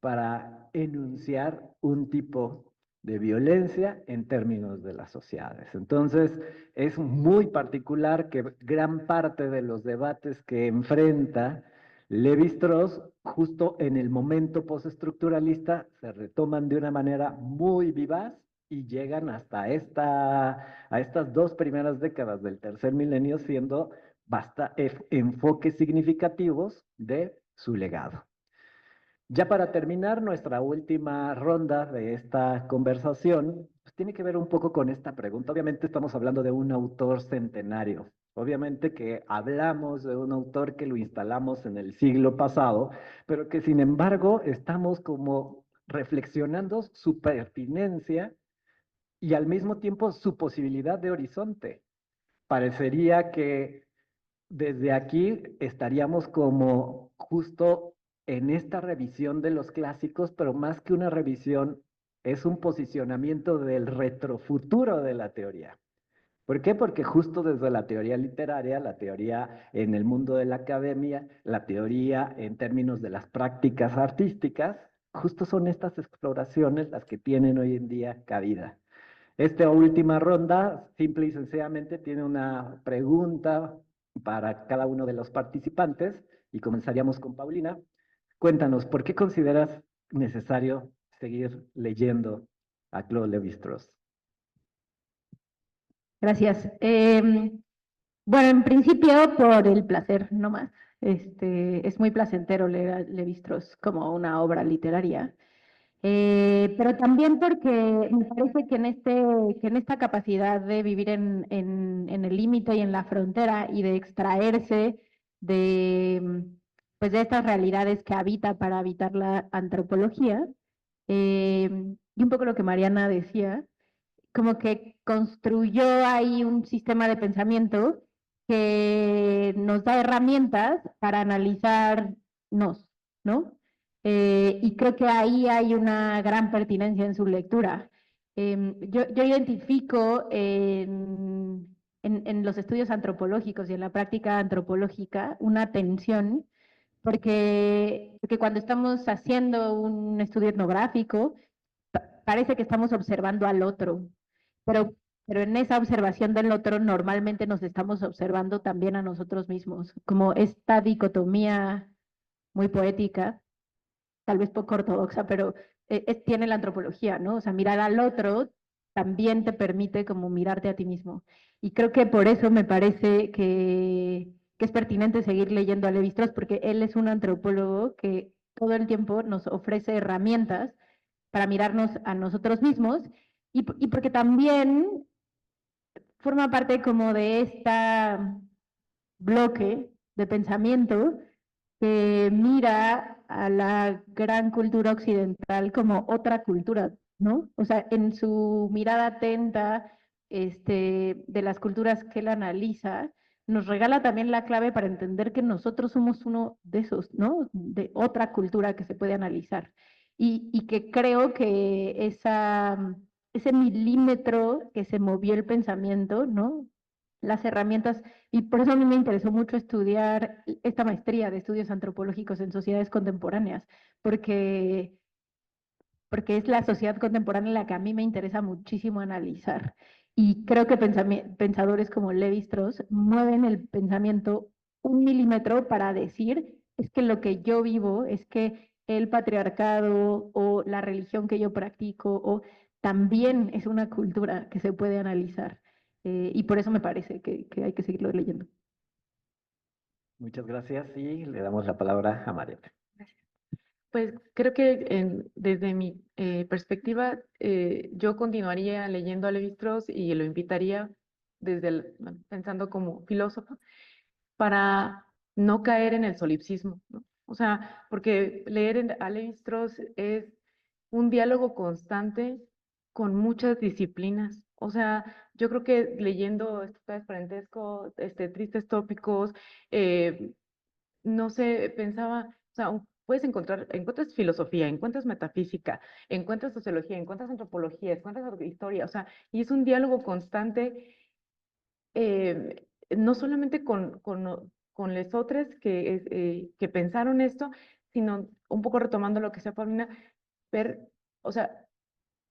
para enunciar un tipo de violencia en términos de las sociedades. Entonces, es muy particular que gran parte de los debates que enfrenta Lévi-Strauss, justo en el momento postestructuralista, se retoman de una manera muy vivaz y llegan hasta a estas 2 primeras décadas del tercer milenio siendo enfoques significativos de su legado. Ya para terminar nuestra última ronda de esta conversación, pues tiene que ver un poco con esta pregunta. Obviamente estamos hablando de un autor centenario. Obviamente que hablamos de un autor que lo instalamos en el siglo pasado, pero que sin embargo estamos como reflexionando su pertinencia y al mismo tiempo su posibilidad de horizonte. Parecería que desde aquí estaríamos como justo en esta revisión de los clásicos, pero más que una revisión, es un posicionamiento del retrofuturo de la teoría. ¿Por qué? Porque justo desde la teoría literaria, la teoría en el mundo de la academia, la teoría en términos de las prácticas artísticas, justo son estas exploraciones las que tienen hoy en día cabida. Esta última ronda, simple y sencillamente, tiene una pregunta para cada uno de los participantes y comenzaríamos con Paulina. Cuéntanos, ¿por qué consideras necesario seguir leyendo a Claude Lévi-Strauss? Gracias. Bueno, en principio por el placer, no más. Es muy placentero leer a Lévi-Strauss como una obra literaria. Pero también porque me parece que en esta capacidad de vivir en el límite y en la frontera y de extraerse pues de estas realidades que habita para habitar la antropología, y un poco lo que Mariana decía, como que construyó ahí un sistema de pensamiento que nos da herramientas para analizarnos, ¿no? Y creo que ahí hay una gran pertinencia en su lectura. Yo identifico en los estudios antropológicos y en la práctica antropológica una tensión, porque cuando estamos haciendo un estudio etnográfico, parece que estamos observando al otro, pero, pero en esa observación del otro normalmente nos estamos observando también a nosotros mismos, como esta dicotomía muy poética, tal vez poco ortodoxa, pero tiene la antropología, ¿no? O sea, mirar al otro también te permite como mirarte a ti mismo. Y creo que por eso me parece que es pertinente seguir leyendo a Lévi-Strauss, porque él es un antropólogo que todo el tiempo nos ofrece herramientas para mirarnos a nosotros mismos y porque también forma parte como de este bloque de pensamiento que mira a la gran cultura occidental como otra cultura, ¿no? O sea, en su mirada atenta de las culturas que él analiza, nos regala también la clave para entender que nosotros somos uno de esos, ¿no? De otra cultura que se puede analizar. Y que creo que ese milímetro que se movió el pensamiento, ¿no? Las herramientas, y por eso a mí me interesó mucho estudiar esta maestría de estudios antropológicos en sociedades contemporáneas, porque, porque es la sociedad contemporánea la que a mí me interesa muchísimo analizar. Y creo que pensadores como Lévi-Strauss mueven el pensamiento un milímetro para decir, es que lo que yo vivo, es que el patriarcado o la religión que yo practico o también es una cultura que se puede analizar. Y por eso me parece que hay que seguirlo leyendo. Muchas gracias y le damos la palabra a Mariana. Pues creo que desde mi perspectiva, yo continuaría leyendo a Lévi-Strauss y lo invitaría bueno, pensando como filósofo para no caer en el solipsismo, ¿no? O sea, porque leer a Lévi-Strauss es un diálogo constante con muchas disciplinas. O sea, yo creo que leyendo Estructuras de Parentesco, Tristes Tópicos, no sé, pensaba, o sea, puedes encuentras filosofía, encuentras metafísica, encuentras sociología, encuentras antropología, encuentras historia, o sea, y es un diálogo constante, no solamente con lesotres que pensaron esto, sino un poco retomando lo que decía Paulina, ver, o sea,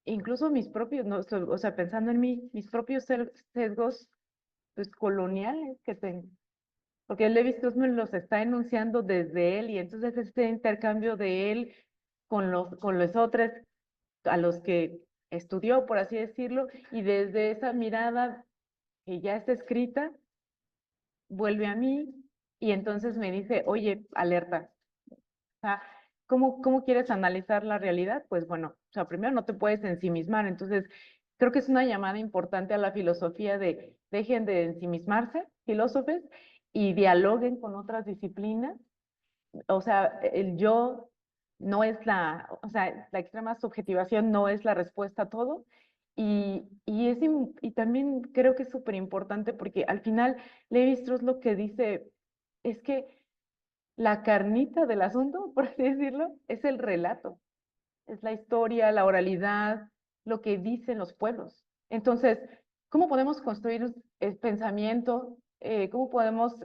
incluso mis propios, no, o sea, pensando en mí, mis propios sesgos, pues, coloniales que tengo, porque Levi Strauss me los está enunciando desde él, y entonces este intercambio de él con los otros a los que estudió, por así decirlo, y desde esa mirada que ya está escrita, vuelve a mí y entonces me dice, oye, alerta, o sea, ¿cómo quieres analizar la realidad? Pues bueno, o sea, primero no te puedes ensimismar, entonces creo que es una llamada importante a la filosofía de dejen de ensimismarse, filósofos, y dialoguen con otras disciplinas. O sea, el yo no es o sea, la extrema subjetivación no es la respuesta a todo. Y también creo que es súper importante porque al final Levi Strauss lo que dice es que la carnita del asunto, por así decirlo, es el relato, es la historia, la oralidad, lo que dicen los pueblos. Entonces, ¿cómo podemos construir el pensamiento? ¿Cómo podemos,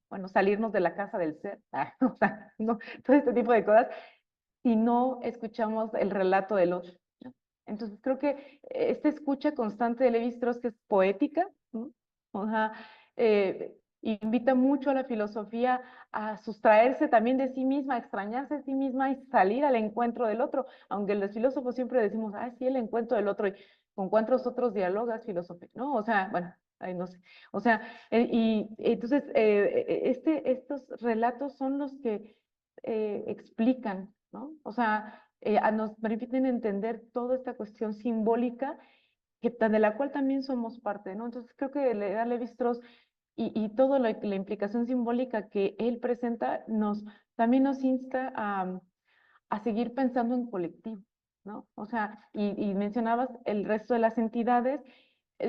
bueno, salirnos de la casa del ser? O sea, no, todo este tipo de cosas, si no escuchamos el relato del otro, ¿no? Entonces, creo que esta escucha constante de Levi Strauss, que es poética, ¿no? O sea, invita mucho a la filosofía a sustraerse también de sí misma, a extrañarse de sí misma y salir al encuentro del otro, aunque los filósofos siempre decimos, ah, sí, el encuentro del otro, y con cuántos otros dialogas filosofía, ¿no? O sea, bueno, ay, no sé. O sea, y entonces, estos relatos son los que explican, ¿no? O sea, nos permiten entender toda esta cuestión simbólica de la cual también somos parte, ¿no? Entonces creo que Levi Strauss y toda la implicación simbólica que él presenta también nos insta a seguir pensando en colectivo, ¿no? O sea, y mencionabas el resto de las entidades,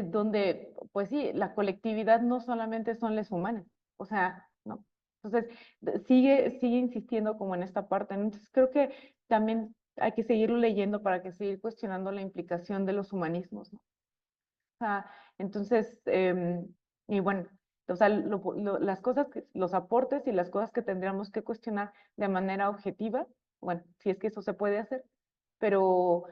donde, pues sí, la colectividad no solamente son les humanos, o sea, ¿no? Entonces, sigue insistiendo como en esta parte, ¿no? Entonces, creo que también hay que seguirlo leyendo para que seguir cuestionando la implicación de los humanismos, ¿no? O sea, entonces, y bueno, o sea, las cosas, los aportes y las cosas que tendríamos que cuestionar de manera objetiva, bueno, si es que eso se puede hacer, pero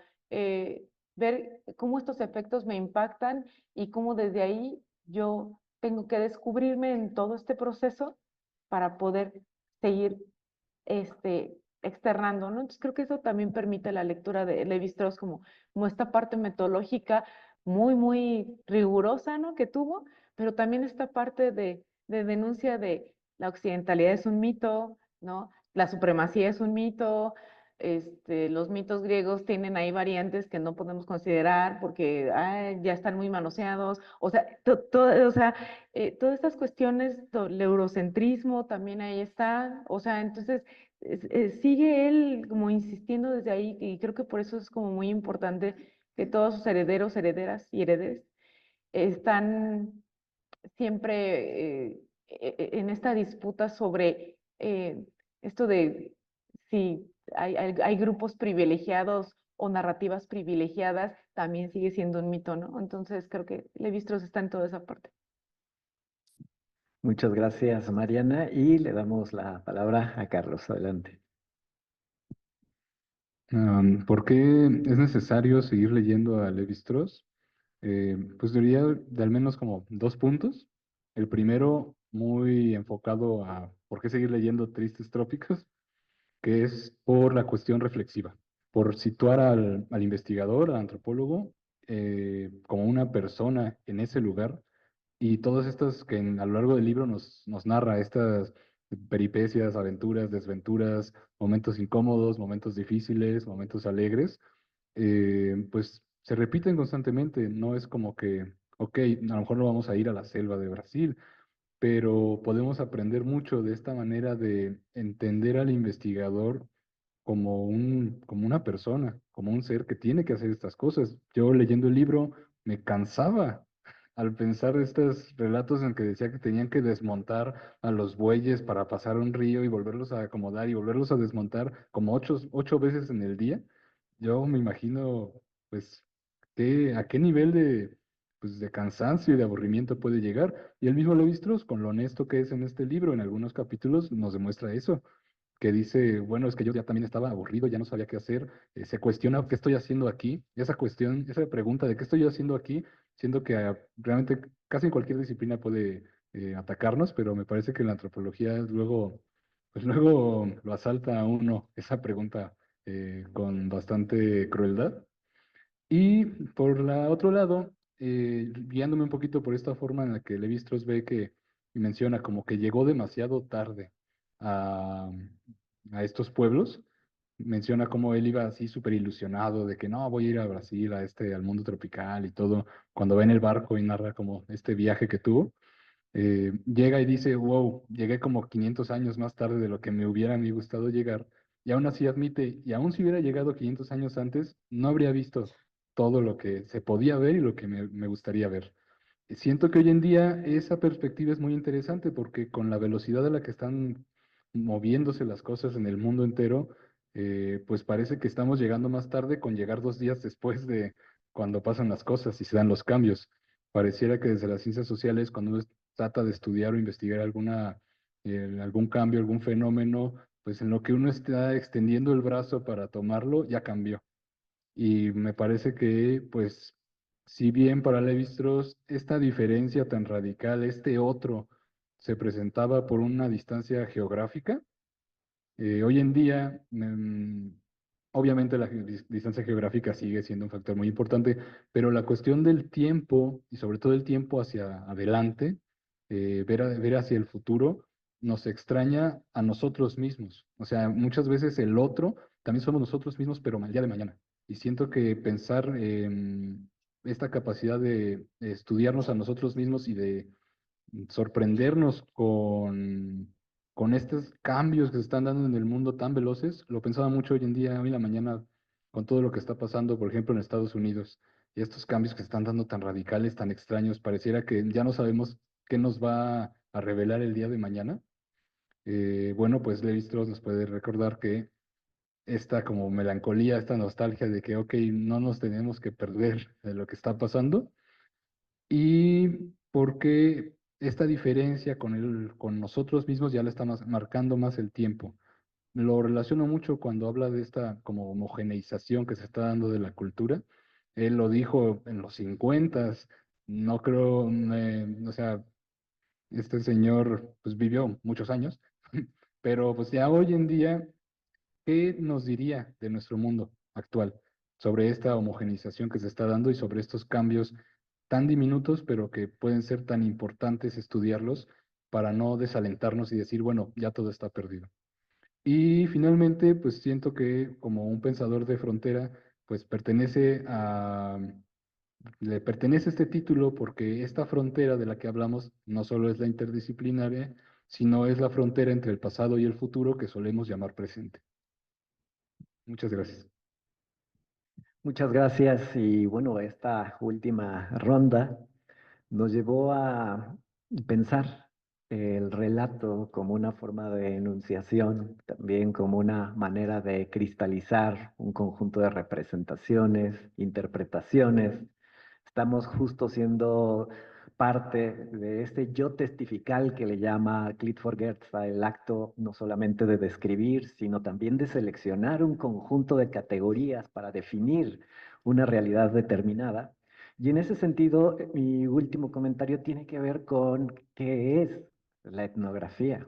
ver cómo estos efectos me impactan y cómo desde ahí yo tengo que descubrirme en todo este proceso para poder seguir externando, ¿no? Entonces creo que eso también permite la lectura de Levi Strauss como esta parte metodológica muy rigurosa, ¿no? Que tuvo, pero también esta parte de denuncia de la occidentalidad es un mito, ¿no? La supremacía es un mito, los mitos griegos tienen ahí variantes que no podemos considerar porque ya están muy manoseados, o sea, o sea, todas estas cuestiones, el eurocentrismo también ahí está, o sea, entonces sigue él como insistiendo desde ahí y creo que por eso es como muy importante que todos sus herederos, herederas y herederes están siempre en esta disputa sobre esto de si hay grupos privilegiados o narrativas privilegiadas, también sigue siendo un mito, ¿no? Entonces creo que Levi-Strauss está en toda esa parte. Muchas gracias, Mariana, y le damos la palabra a Carlos. Adelante. ¿Por qué es necesario seguir leyendo a Levi Strauss? Pues diría de al menos como dos puntos. El primero, muy enfocado a por qué seguir leyendo Tristes Trópicos, que es por la cuestión reflexiva, por situar al investigador, al antropólogo, como una persona en ese lugar y todas estas que a lo largo del libro nos narra, estas peripecias, aventuras, desventuras, momentos incómodos, momentos difíciles, momentos alegres, pues se repiten constantemente. No es como que, ok, a lo mejor no vamos a ir a la selva de Brasil, pero podemos aprender mucho de esta manera de entender al investigador como una persona, como un ser que tiene que hacer estas cosas. Yo leyendo el libro me cansaba al pensar estos relatos en que decía que tenían que desmontar a los bueyes para pasar un río y volverlos a acomodar y volverlos a desmontar como ocho veces en el día, yo me imagino, pues, a qué nivel pues, de cansancio y de aburrimiento puede llegar. Y el mismo Levi-Strauss, con lo honesto que es en este libro, en algunos capítulos, nos demuestra eso, que dice, bueno, es que yo ya también estaba aburrido, ya no sabía qué hacer, se cuestiona qué estoy haciendo aquí, esa cuestión, esa pregunta de qué estoy yo haciendo aquí, siendo que realmente casi en cualquier disciplina puede atacarnos, pero me parece que en la antropología luego, pues luego lo asalta a uno esa pregunta con bastante crueldad. Y por la otro lado, guiándome un poquito por esta forma en la que Levi-Strauss ve que y menciona como que llegó demasiado tarde a, a estos pueblos, menciona cómo él iba así súper ilusionado de que no, voy a ir a Brasil, al mundo tropical y todo, cuando va en el barco y narra como este viaje que tuvo, llega y dice, wow, llegué como 500 años más tarde de lo que me hubiera a mí gustado llegar, y aún así admite, y aún si hubiera llegado 500 años antes, no habría visto todo lo que se podía ver y lo que me gustaría ver. Siento que hoy en día esa perspectiva es muy interesante porque con la velocidad a la que están moviéndose las cosas en el mundo entero, pues parece que estamos llegando más tarde con llegar 2 días después de cuando pasan las cosas y se dan los cambios. Pareciera que desde las ciencias sociales, cuando uno trata de estudiar o investigar algún cambio, algún fenómeno, pues en lo que uno está extendiendo el brazo para tomarlo, ya cambió. Y me parece que, pues, si bien para Levi-Strauss esta diferencia tan radical, este otro, se presentaba por una distancia geográfica, hoy en día, obviamente la distancia geográfica sigue siendo un factor muy importante, pero la cuestión del tiempo, y sobre todo el tiempo hacia adelante, ver hacia el futuro, nos extraña a nosotros mismos. O sea, muchas veces el otro también somos nosotros mismos, pero el día de mañana. Y siento que pensar en esta capacidad de estudiarnos a nosotros mismos y de sorprendernos con estos cambios que se están dando en el mundo tan veloces. Lo pensaba mucho hoy en día, hoy en la mañana, con todo lo que está pasando, por ejemplo, en Estados Unidos, y estos cambios que se están dando tan radicales, tan extraños, pareciera que ya no sabemos qué nos va a revelar el día de mañana. Bueno, pues Levi Strauss nos puede recordar que esta como melancolía, esta nostalgia de que, ok, no nos tenemos que perder de lo que está pasando, y porque esta diferencia con nosotros mismos ya le está marcando más el tiempo. Lo relaciono mucho cuando habla de esta como homogeneización que se está dando de la cultura. Él lo dijo en los 50, no creo, o sea, este señor pues vivió muchos años, pero pues ya hoy en día, ¿qué nos diría de nuestro mundo actual sobre esta homogeneización que se está dando y sobre estos cambios tan diminutos, pero que pueden ser tan importantes estudiarlos para no desalentarnos y decir, bueno, ya todo está perdido? Y finalmente, pues siento que como un pensador de frontera, pues le pertenece este título porque esta frontera de la que hablamos no solo es la interdisciplinaria, sino es la frontera entre el pasado y el futuro que solemos llamar presente. Muchas gracias. Muchas gracias y bueno, esta última ronda nos llevó a pensar el relato como una forma de enunciación, también como una manera de cristalizar un conjunto de representaciones, interpretaciones. Estamos justo siendo parte de este yo testifical que le llama Clifford Geertz el acto no solamente de describir, sino también de seleccionar un conjunto de categorías para definir una realidad determinada. Y en ese sentido, mi último comentario tiene que ver con qué es la etnografía.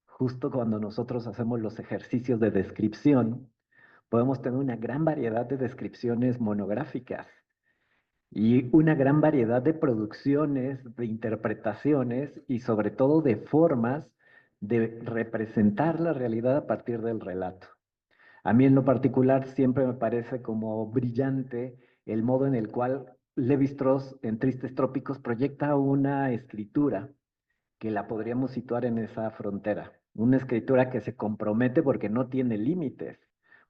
Justo cuando nosotros hacemos los ejercicios de descripción, podemos tener una gran variedad de descripciones monográficas y una gran variedad de producciones, de interpretaciones y sobre todo de formas de representar la realidad a partir del relato. A mí en lo particular siempre me parece como brillante el modo en el cual Levi-Strauss en Tristes Trópicos proyecta una escritura que la podríamos situar en esa frontera. Una escritura que se compromete porque no tiene límites.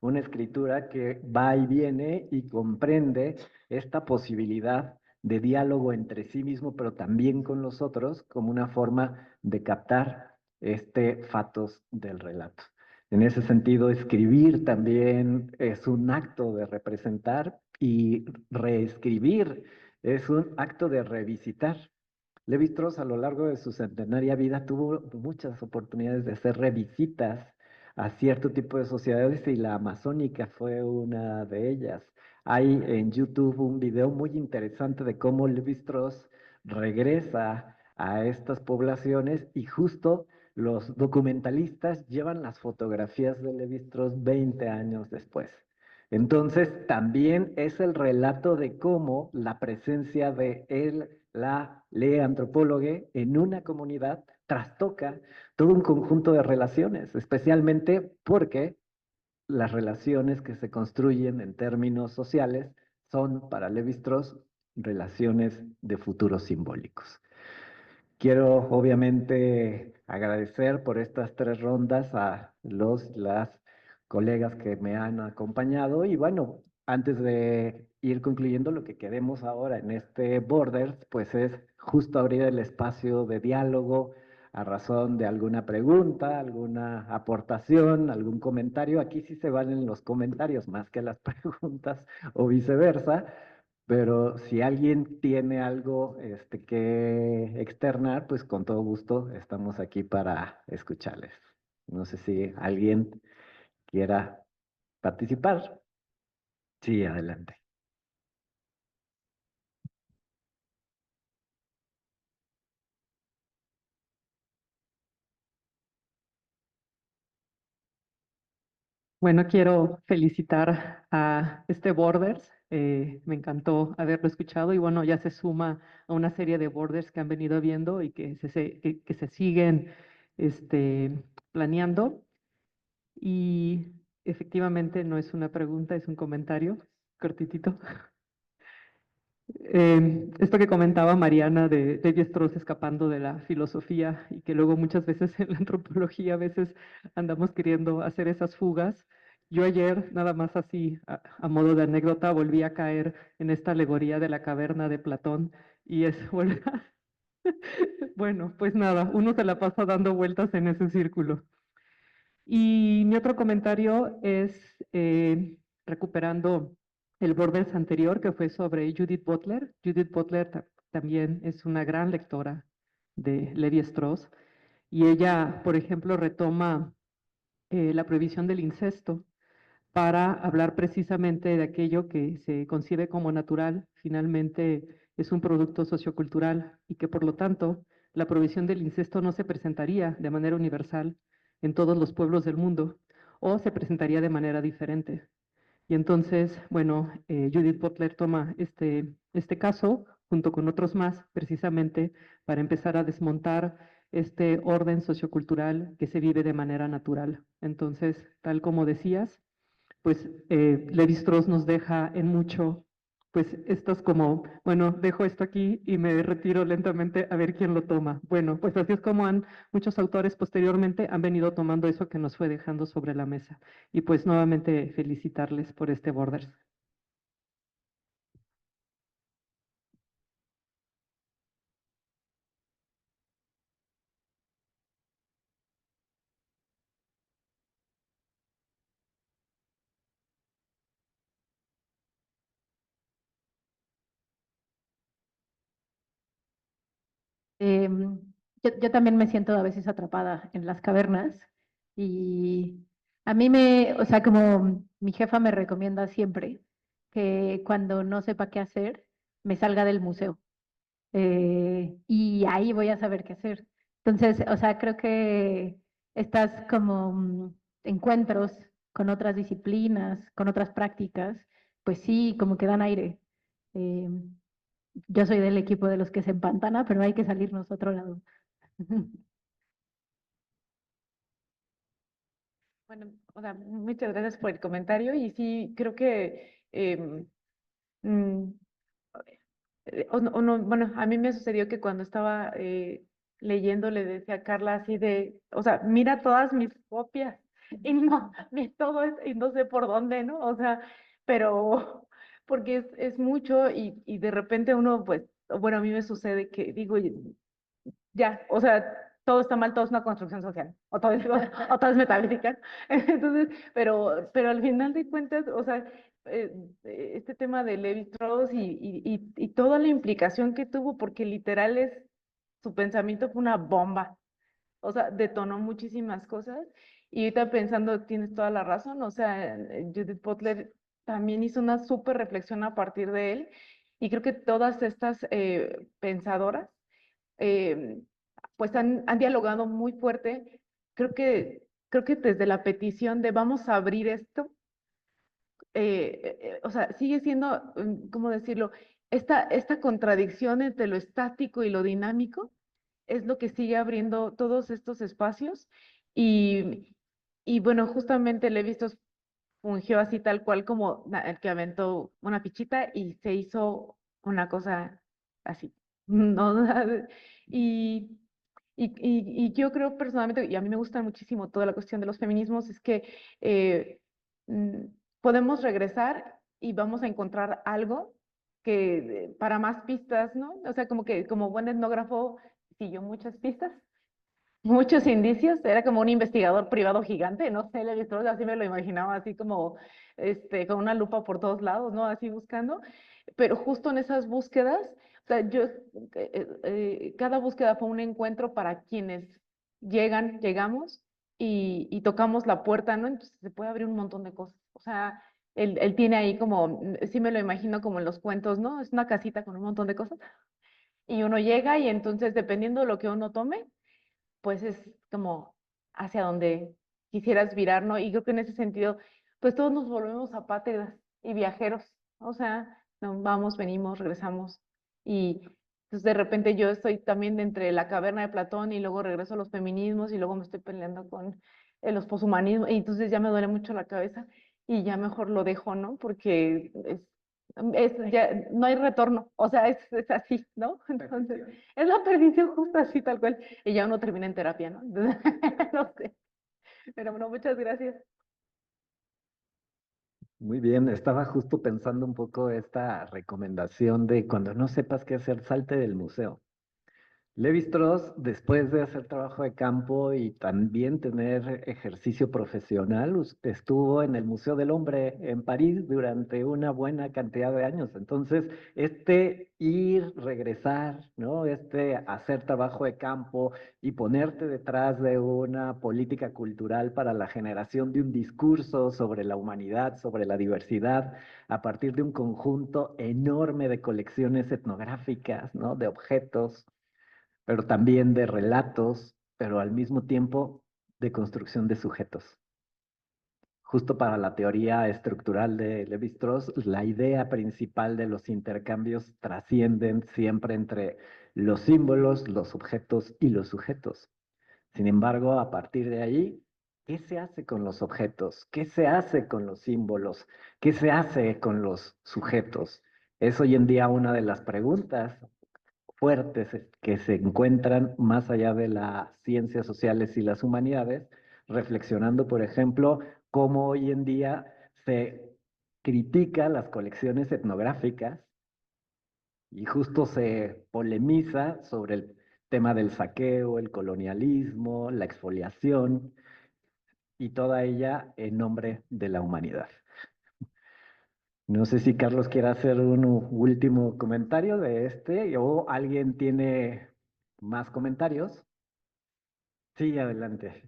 Una escritura que va y viene y comprende esta posibilidad de diálogo entre sí mismo, pero también con los otros, como una forma de captar este fatos del relato. En ese sentido, escribir también es un acto de representar y reescribir es un acto de revisitar. Levi-Strauss a lo largo de su centenaria vida tuvo muchas oportunidades de hacer revisitas a cierto tipo de sociedades y la amazónica fue una de ellas. Hay en YouTube un video muy interesante de cómo Levi-Strauss regresa a estas poblaciones y justo los documentalistas llevan las fotografías de Levi-Strauss 20 años después. Entonces, también es el relato de cómo la presencia de él, la le antropólogue en una comunidad trastoca todo un conjunto de relaciones, especialmente porque las relaciones que se construyen en términos sociales son, para Levi-Strauss, relaciones de futuros simbólicos. Quiero obviamente agradecer por estas 3 rondas a las colegas que me han acompañado y bueno, antes de ir concluyendo, lo que queremos ahora en este Borders, pues es justo abrir el espacio de diálogo a razón de alguna pregunta, alguna aportación, algún comentario. Aquí sí se valen los comentarios más que las preguntas o viceversa. Pero si alguien tiene algo que externar, pues con todo gusto estamos aquí para escucharles. No sé si alguien quiera participar. Sí, adelante. Bueno, quiero felicitar a este Borders. Me encantó haberlo escuchado y bueno, ya se suma a una serie de Borders que han venido viendo y que se siguen planeando. Y efectivamente no es una pregunta, es un comentario cortitito. Esto que comentaba Mariana de Levi-Strauss escapando de la filosofía y que luego muchas veces en la antropología a veces andamos queriendo hacer esas fugas. Yo ayer, nada más así, a modo de anécdota, volví a caer en esta alegoría de la caverna de Platón y es, bueno, pues nada, uno se la pasa dando vueltas en ese círculo. Y mi otro comentario es recuperando el Borders anterior, que fue sobre Judith Butler. Judith Butler también es una gran lectora de Levi-Strauss y ella, por ejemplo, retoma la prohibición del incesto para hablar precisamente de aquello que se concibe como natural, finalmente es un producto sociocultural y que por lo tanto la prohibición del incesto no se presentaría de manera universal en todos los pueblos del mundo o se presentaría de manera diferente. Y entonces, bueno, Judith Butler toma este caso junto con otros más precisamente para empezar a desmontar este orden sociocultural que se vive de manera natural. Entonces, tal como decías, pues Levi-Strauss nos deja en mucho, pues estas como, bueno, dejo esto aquí y me retiro lentamente a ver quién lo toma. Bueno, pues así es como muchos autores posteriormente han venido tomando eso que nos fue dejando sobre la mesa. Y pues nuevamente felicitarles por este Borders. Yo también me siento a veces atrapada en las cavernas y a mí o sea, como mi jefa me recomienda siempre que cuando no sepa qué hacer, me salga del museo y ahí voy a saber qué hacer. Entonces, o sea, creo que estas como encuentros con otras disciplinas, con otras prácticas, pues sí, como que dan aire. Eh, yo soy del equipo de los que se empantana, pero hay que salirnos a otro lado. Bueno, o sea, muchas gracias por el comentario y sí, creo que mm, o no, bueno, a mí me sucedió que cuando estaba leyendo le decía a Carla así de, o sea, mira todas mis copias y no, todo es, y no sé por dónde, ¿no? O sea, pero, porque es mucho y de repente uno, pues, bueno, a mí me sucede que digo, ya, o sea, todo está mal, todo es una construcción social, o todo es metafísica. Entonces, pero al final de cuentas, o sea, este tema de Levi-Strauss y toda la implicación que tuvo, porque literal su pensamiento fue una bomba, o sea, detonó muchísimas cosas. Y ahorita pensando, tienes toda la razón, o sea, Judith Butler también hizo una súper reflexión a partir de él, y creo que todas estas pensadoras, eh, pues han dialogado muy fuerte. Creo que desde la petición de vamos a abrir esto, o sea, sigue siendo, ¿cómo decirlo? Esta contradicción entre lo estático y lo dinámico es lo que sigue abriendo todos estos espacios. Y, y bueno, justamente Levi-Strauss fungió así tal cual como el que aventó una fichita y se hizo una cosa así, ¿no? Y, y yo creo personalmente, y a mí me gusta muchísimo toda la cuestión de los feminismos, es que eh, mm, podemos regresar y vamos a encontrar algo que para más pistas, ¿no? O sea, como que como buen etnógrafo siguió muchas pistas, muchos indicios, era como un investigador privado gigante, no sé, Levi-Strauss, así me lo imaginaba, así como con una lupa por todos lados, ¿no? Así buscando, pero justo en esas búsquedas, o sea, cada búsqueda fue un encuentro para quienes llegamos y tocamos la puerta, ¿no? Entonces se puede abrir un montón de cosas, o sea, él tiene ahí como, sí me lo imagino como en los cuentos, ¿no? Es una casita con un montón de cosas, y uno llega y entonces dependiendo de lo que uno tome, pues es como hacia donde quisieras virar, ¿no? Y creo que en ese sentido, pues todos nos volvemos apátridas y viajeros, o sea, no, vamos, venimos, regresamos. Y pues de repente yo estoy también entre la caverna de Platón y luego regreso a los feminismos y luego me estoy peleando con los poshumanismos y entonces ya me duele mucho la cabeza y ya mejor lo dejo, ¿no? Porque ya no hay retorno, o sea, es así, ¿no? Entonces, es la perdición justo así, tal cual. Y ya uno termina en terapia, ¿no? Entonces, no sé. Pero bueno, muchas gracias. Muy bien, estaba justo pensando un poco esta recomendación de cuando no sepas qué hacer, salte del museo. Levi-Strauss, después de hacer trabajo de campo y también tener ejercicio profesional, estuvo en el Museo del Hombre en París durante una buena cantidad de años. Entonces, este ir, regresar, ¿no? Este hacer trabajo de campo y ponerte detrás de una política cultural para la generación de un discurso sobre la humanidad, sobre la diversidad, a partir de un conjunto enorme de colecciones etnográficas, ¿no? De objetos, pero también de relatos, pero al mismo tiempo de construcción de sujetos. Justo para la teoría estructural de Levi-Strauss, la idea principal de los intercambios trascienden siempre entre los símbolos, los objetos y los sujetos. Sin embargo, a partir de ahí, ¿qué se hace con los objetos? ¿Qué se hace con los símbolos? ¿Qué se hace con los sujetos? Es hoy en día una de las preguntas fuertes que se encuentran más allá de las ciencias sociales y las humanidades, reflexionando, por ejemplo, cómo hoy en día se critica las colecciones etnográficas y justo se polemiza sobre el tema del saqueo, el colonialismo, la exfoliación y toda ella en nombre de la humanidad. No sé si Carlos quiere hacer un último comentario de este o alguien tiene más comentarios. Sí, adelante.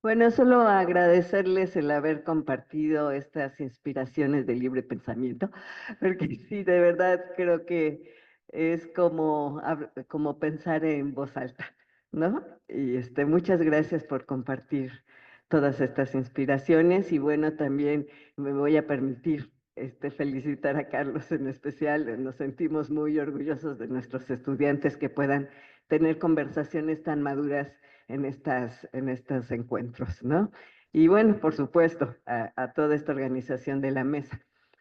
Bueno, solo agradecerles el haber compartido estas inspiraciones de libre pensamiento, porque sí, de verdad creo que es como, como pensar en voz alta, ¿no? Y muchas gracias por compartir todas estas inspiraciones y bueno, también me voy a permitir felicitar a Carlos en especial. Nos sentimos muy orgullosos de nuestros estudiantes que puedan tener conversaciones tan maduras en estos encuentros, ¿no? Y bueno, por supuesto, a toda esta organización de la mesa.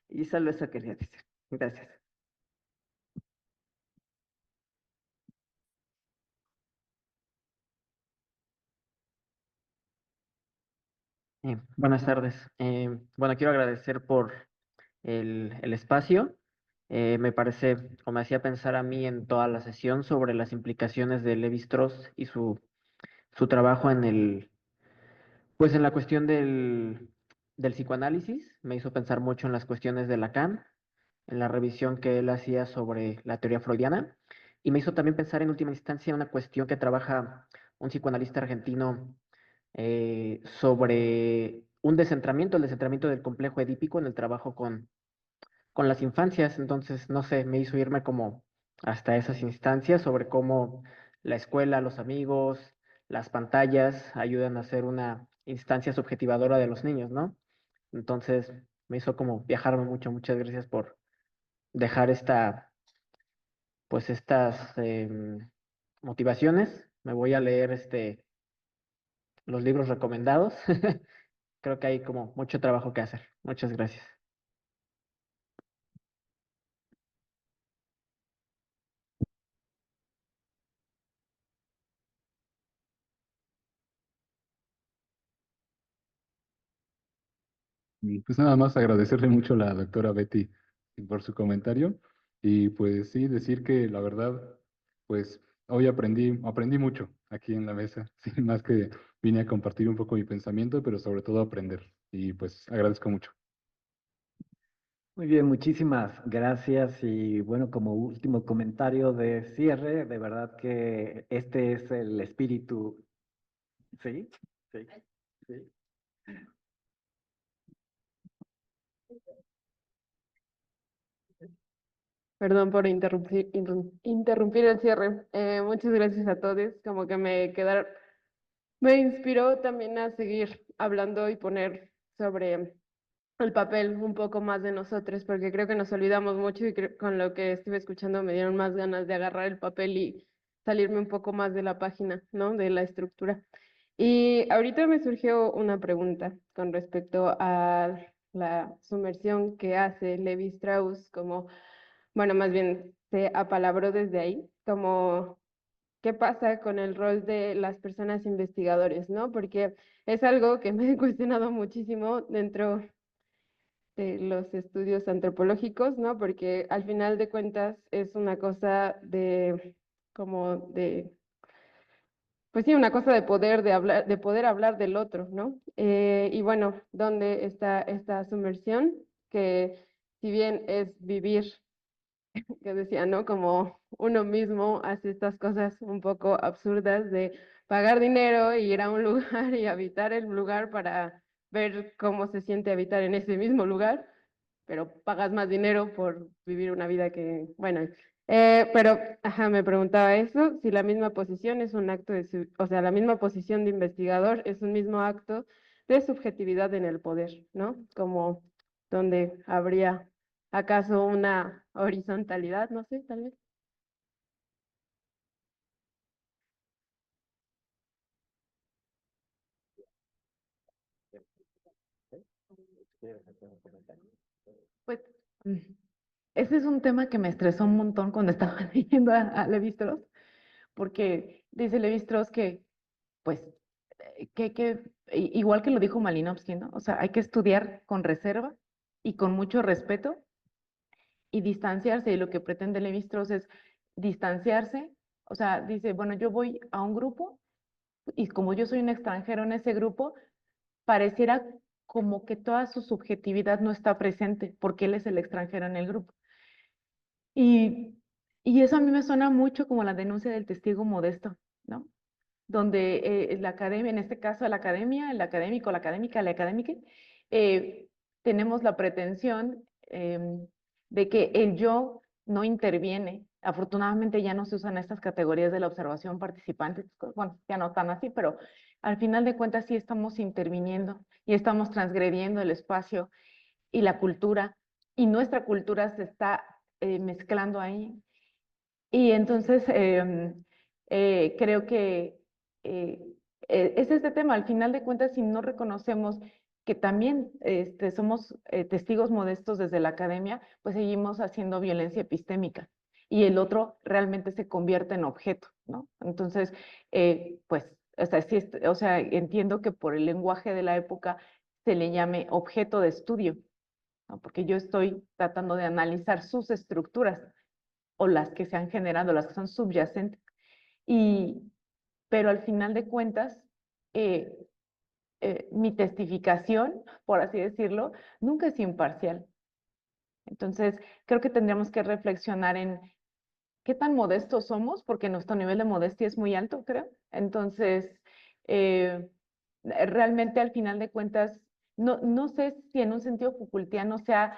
Y solo eso quería decir. Gracias. Buenas tardes. Bueno, quiero agradecer por el espacio. Me parece, o me hacía pensar a mí en toda la sesión sobre las implicaciones de Levi-Strauss y su trabajo en pues en la cuestión del psicoanálisis. Me hizo pensar mucho en las cuestiones de Lacan, en la revisión que él hacía sobre la teoría freudiana, y me hizo también pensar en última instancia una cuestión que trabaja un psicoanalista argentino sobre un descentramiento, el descentramiento del complejo edípico en el trabajo con las infancias. Entonces, no sé, me hizo irme como hasta esas instancias sobre cómo la escuela, los amigos, las pantallas ayudan a ser una instancia subjetivadora de los niños, ¿no? Entonces, me hizo como viajarme mucho. Muchas gracias por dejar pues estas motivaciones. Me voy a leer los libros recomendados. Creo que hay como mucho trabajo que hacer. Muchas gracias. Y pues nada más agradecerle mucho a la doctora Betty por su comentario y pues sí, decir que la verdad, pues hoy aprendí mucho aquí en la mesa, sin más que vine a compartir un poco mi pensamiento, pero sobre todo a aprender y pues agradezco mucho. Muy bien, muchísimas gracias. Y bueno, como último comentario de cierre, de verdad que este es el espíritu. ¿Sí? Sí, sí. Perdón por interrumpir el cierre. Muchas gracias a todos. Como que me inspiró también a seguir hablando y poner sobre el papel un poco más de nosotros, porque creo que nos olvidamos mucho y con lo que estuve escuchando me dieron más ganas de agarrar el papel y salirme un poco más de la página, ¿no? De la estructura. Y ahorita me surgió una pregunta con respecto a la sumersión que hace Levi Strauss, como, bueno, más bien se apalabró desde ahí, como qué pasa con el rol de las personas investigadores, ¿no? Porque es algo que me he cuestionado muchísimo dentro de los estudios antropológicos, ¿no? Porque al final de cuentas es una cosa de, como de, pues sí, una cosa de poder, de poder hablar del otro, ¿no? Y bueno, ¿dónde está esta sumersión? Que si bien es vivir, que decía, ¿no? Como uno mismo hace estas cosas un poco absurdas de pagar dinero y ir a un lugar y habitar el lugar para ver cómo se siente habitar en ese mismo lugar, pero pagas más dinero por vivir una vida que, bueno, pero, ajá, me preguntaba eso, si la misma posición es un acto de, o sea, la misma posición de investigador es un mismo acto de subjetividad en el poder, ¿no? Como donde habría acaso una horizontalidad, no sé, tal vez. Pues mm, ese es un tema que me estresó un montón cuando estaba leyendo a Levi-Strauss, porque dice Levi-Strauss que, pues, igual que lo dijo Malinowski, ¿no? O sea, hay que estudiar con reserva y con mucho respeto y distanciarse. Y lo que pretende Levi-Strauss es distanciarse. O sea, dice, bueno, yo voy a un grupo y como yo soy un extranjero en ese grupo, pareciera como que toda su subjetividad no está presente porque él es el extranjero en el grupo. Y, y eso a mí me suena mucho como la denuncia del testigo modesto, ¿no? Donde la academia, en este caso la academia, el académico, la académica, la académica, eh, tenemos la pretensión de que el yo no interviene. Afortunadamente ya no se usan estas categorías de la observación participante, bueno, ya no tan así, pero al final de cuentas sí estamos interviniendo y estamos transgrediendo el espacio y la cultura, y nuestra cultura se está mezclando ahí. Y entonces creo que eh, es este tema, al final de cuentas, si no reconocemos que también somos testigos modestos desde la academia, pues seguimos haciendo violencia epistémica y el otro realmente se convierte en objeto, ¿no? Entonces, pues O sea, sí, o sea, entiendo que por el lenguaje de la época se le llame objeto de estudio, ¿no? Porque yo estoy tratando de analizar sus estructuras o las que se han generado, las que son subyacentes. Pero al final de cuentas, eh, mi testificación, por así decirlo, nunca es imparcial. Entonces, creo que tendríamos que reflexionar en qué tan modestos somos, porque nuestro nivel de modestia es muy alto, creo. Entonces, eh, realmente al final de cuentas, no sé si en un sentido Foucaultiano sea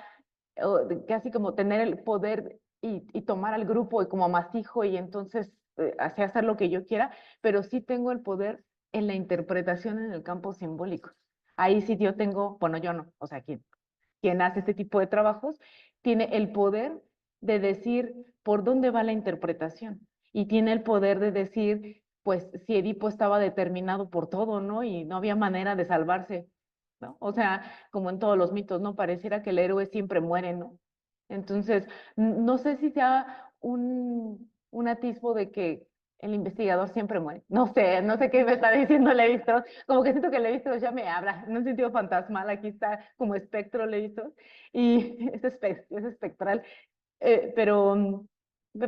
casi como tener el poder y tomar al grupo y como amasijo y entonces así hacer lo que yo quiera, pero sí tengo el poder en la interpretación en el campo simbólico. Ahí sí yo tengo, bueno, yo no, o sea, quien hace este tipo de trabajos tiene el poder de decir por dónde va la interpretación y tiene el poder de decir, pues, si Edipo estaba determinado por todo, ¿no? Y no había manera de salvarse, ¿no? O sea, como en todos los mitos, ¿no? Pareciera que el héroe siempre muere, ¿no? Entonces, no sé si sea un atisbo de que el investigador siempre muere. No sé qué me está diciendo Levi-Strauss. Como que siento que Levi-Strauss ya me habla, en un sentido fantasmal. Aquí está como espectro Levi-Strauss y es espectral. Pero,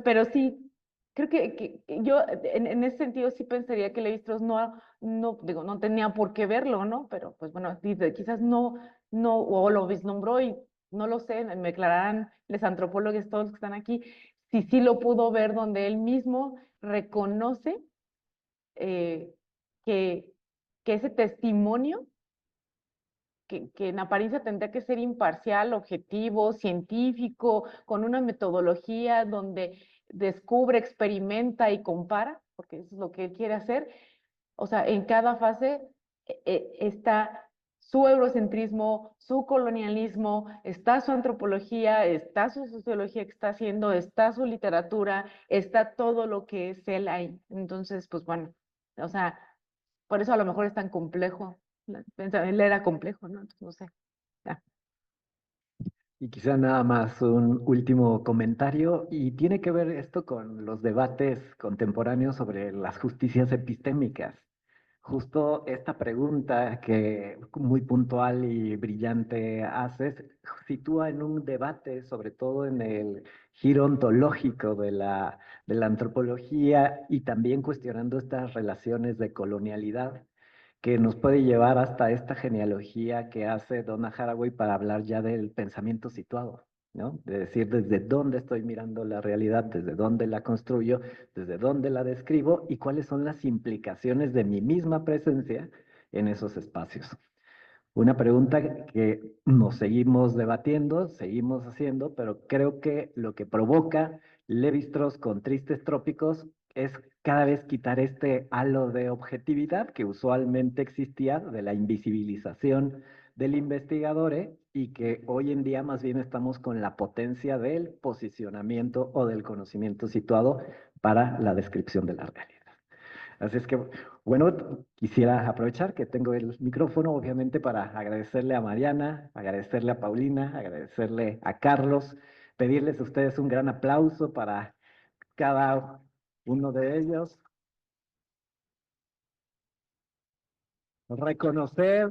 pero sí, creo que yo en ese sentido sí pensaría que Levi-Strauss digo, no tenía por qué verlo, ¿no? Pero pues bueno, quizás no, o lo vislumbró y no lo sé, me aclararán los antropólogos, todos los que están aquí, si sí lo pudo ver donde él mismo reconoce eh, que, que ese testimonio que en apariencia tendría que ser imparcial, objetivo, científico, con una metodología donde descubre, experimenta y compara, porque eso es lo que él quiere hacer. O sea, en cada fase está su eurocentrismo, su colonialismo, está su antropología, está su sociología que está haciendo, está su literatura, está todo lo que es él ahí. Entonces, pues bueno, o sea, por eso a lo mejor es tan complejo. Él era complejo, ¿no? Entonces, no sé. Ya. Y quizá nada más un último comentario, y tiene que ver esto con los debates contemporáneos sobre las justicias epistémicas. Justo esta pregunta que muy puntual y brillante haces, sitúa en un debate, sobre todo en el giro ontológico de la antropología y también cuestionando estas relaciones de colonialidad que nos puede llevar hasta esta genealogía que hace Donna Haraway para hablar ya del pensamiento situado, ¿no? De decir desde dónde estoy mirando la realidad, desde dónde la construyo, desde dónde la describo y cuáles son las implicaciones de mi misma presencia en esos espacios. Una pregunta que nos seguimos debatiendo, seguimos haciendo, pero creo que lo que provoca Levi-Strauss con Tristes Trópicos es cada vez quitar este halo de objetividad que usualmente existía, de la invisibilización del investigador, y que hoy en día más bien estamos con la potencia del posicionamiento o del conocimiento situado para la descripción de la realidad. Así es que, bueno, quisiera aprovechar que tengo el micrófono, obviamente, para agradecerle a Mariana, agradecerle a Paulina, agradecerle a Carlos, pedirles a ustedes un gran aplauso para cada uno de ellos, reconocer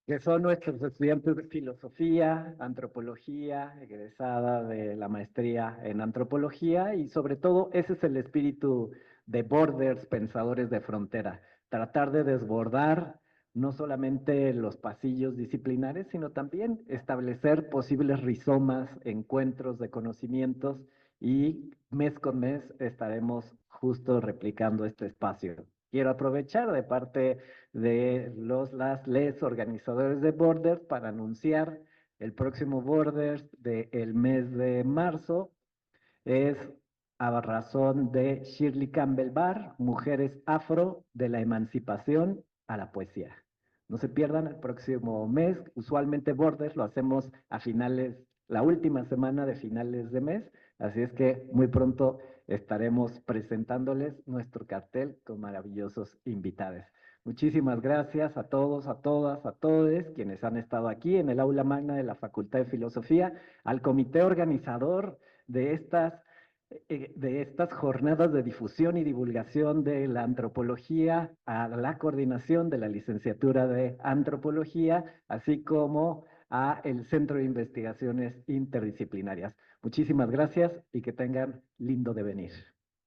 que son nuestros estudiantes de filosofía, antropología, egresada de la maestría en antropología, y sobre todo ese es el espíritu de Borders, Pensadores de Frontera, tratar de desbordar no solamente los pasillos disciplinares, sino también establecer posibles rizomas, encuentros de conocimientos, y mes con mes estaremos justo replicando este espacio. Quiero aprovechar de parte de les organizadores de Borders para anunciar el próximo Borders del mes de marzo. Es a razón de Shirley Campbell Barr, Mujeres Afro, de la Emancipación a la Poesía. No se pierdan el próximo mes. Usualmente Borders lo hacemos a finales, la última semana de finales de mes, así es que muy pronto estaremos presentándoles nuestro cartel con maravillosos invitados. Muchísimas gracias a todos, a todas, a todos quienes han estado aquí en el aula magna de la Facultad de Filosofía, al comité organizador de estas de estas jornadas de difusión y divulgación de la antropología a la coordinación de la licenciatura de antropología, así como a el Centro de Investigaciones Interdisciplinarias. Muchísimas gracias y que tengan lindo devenir.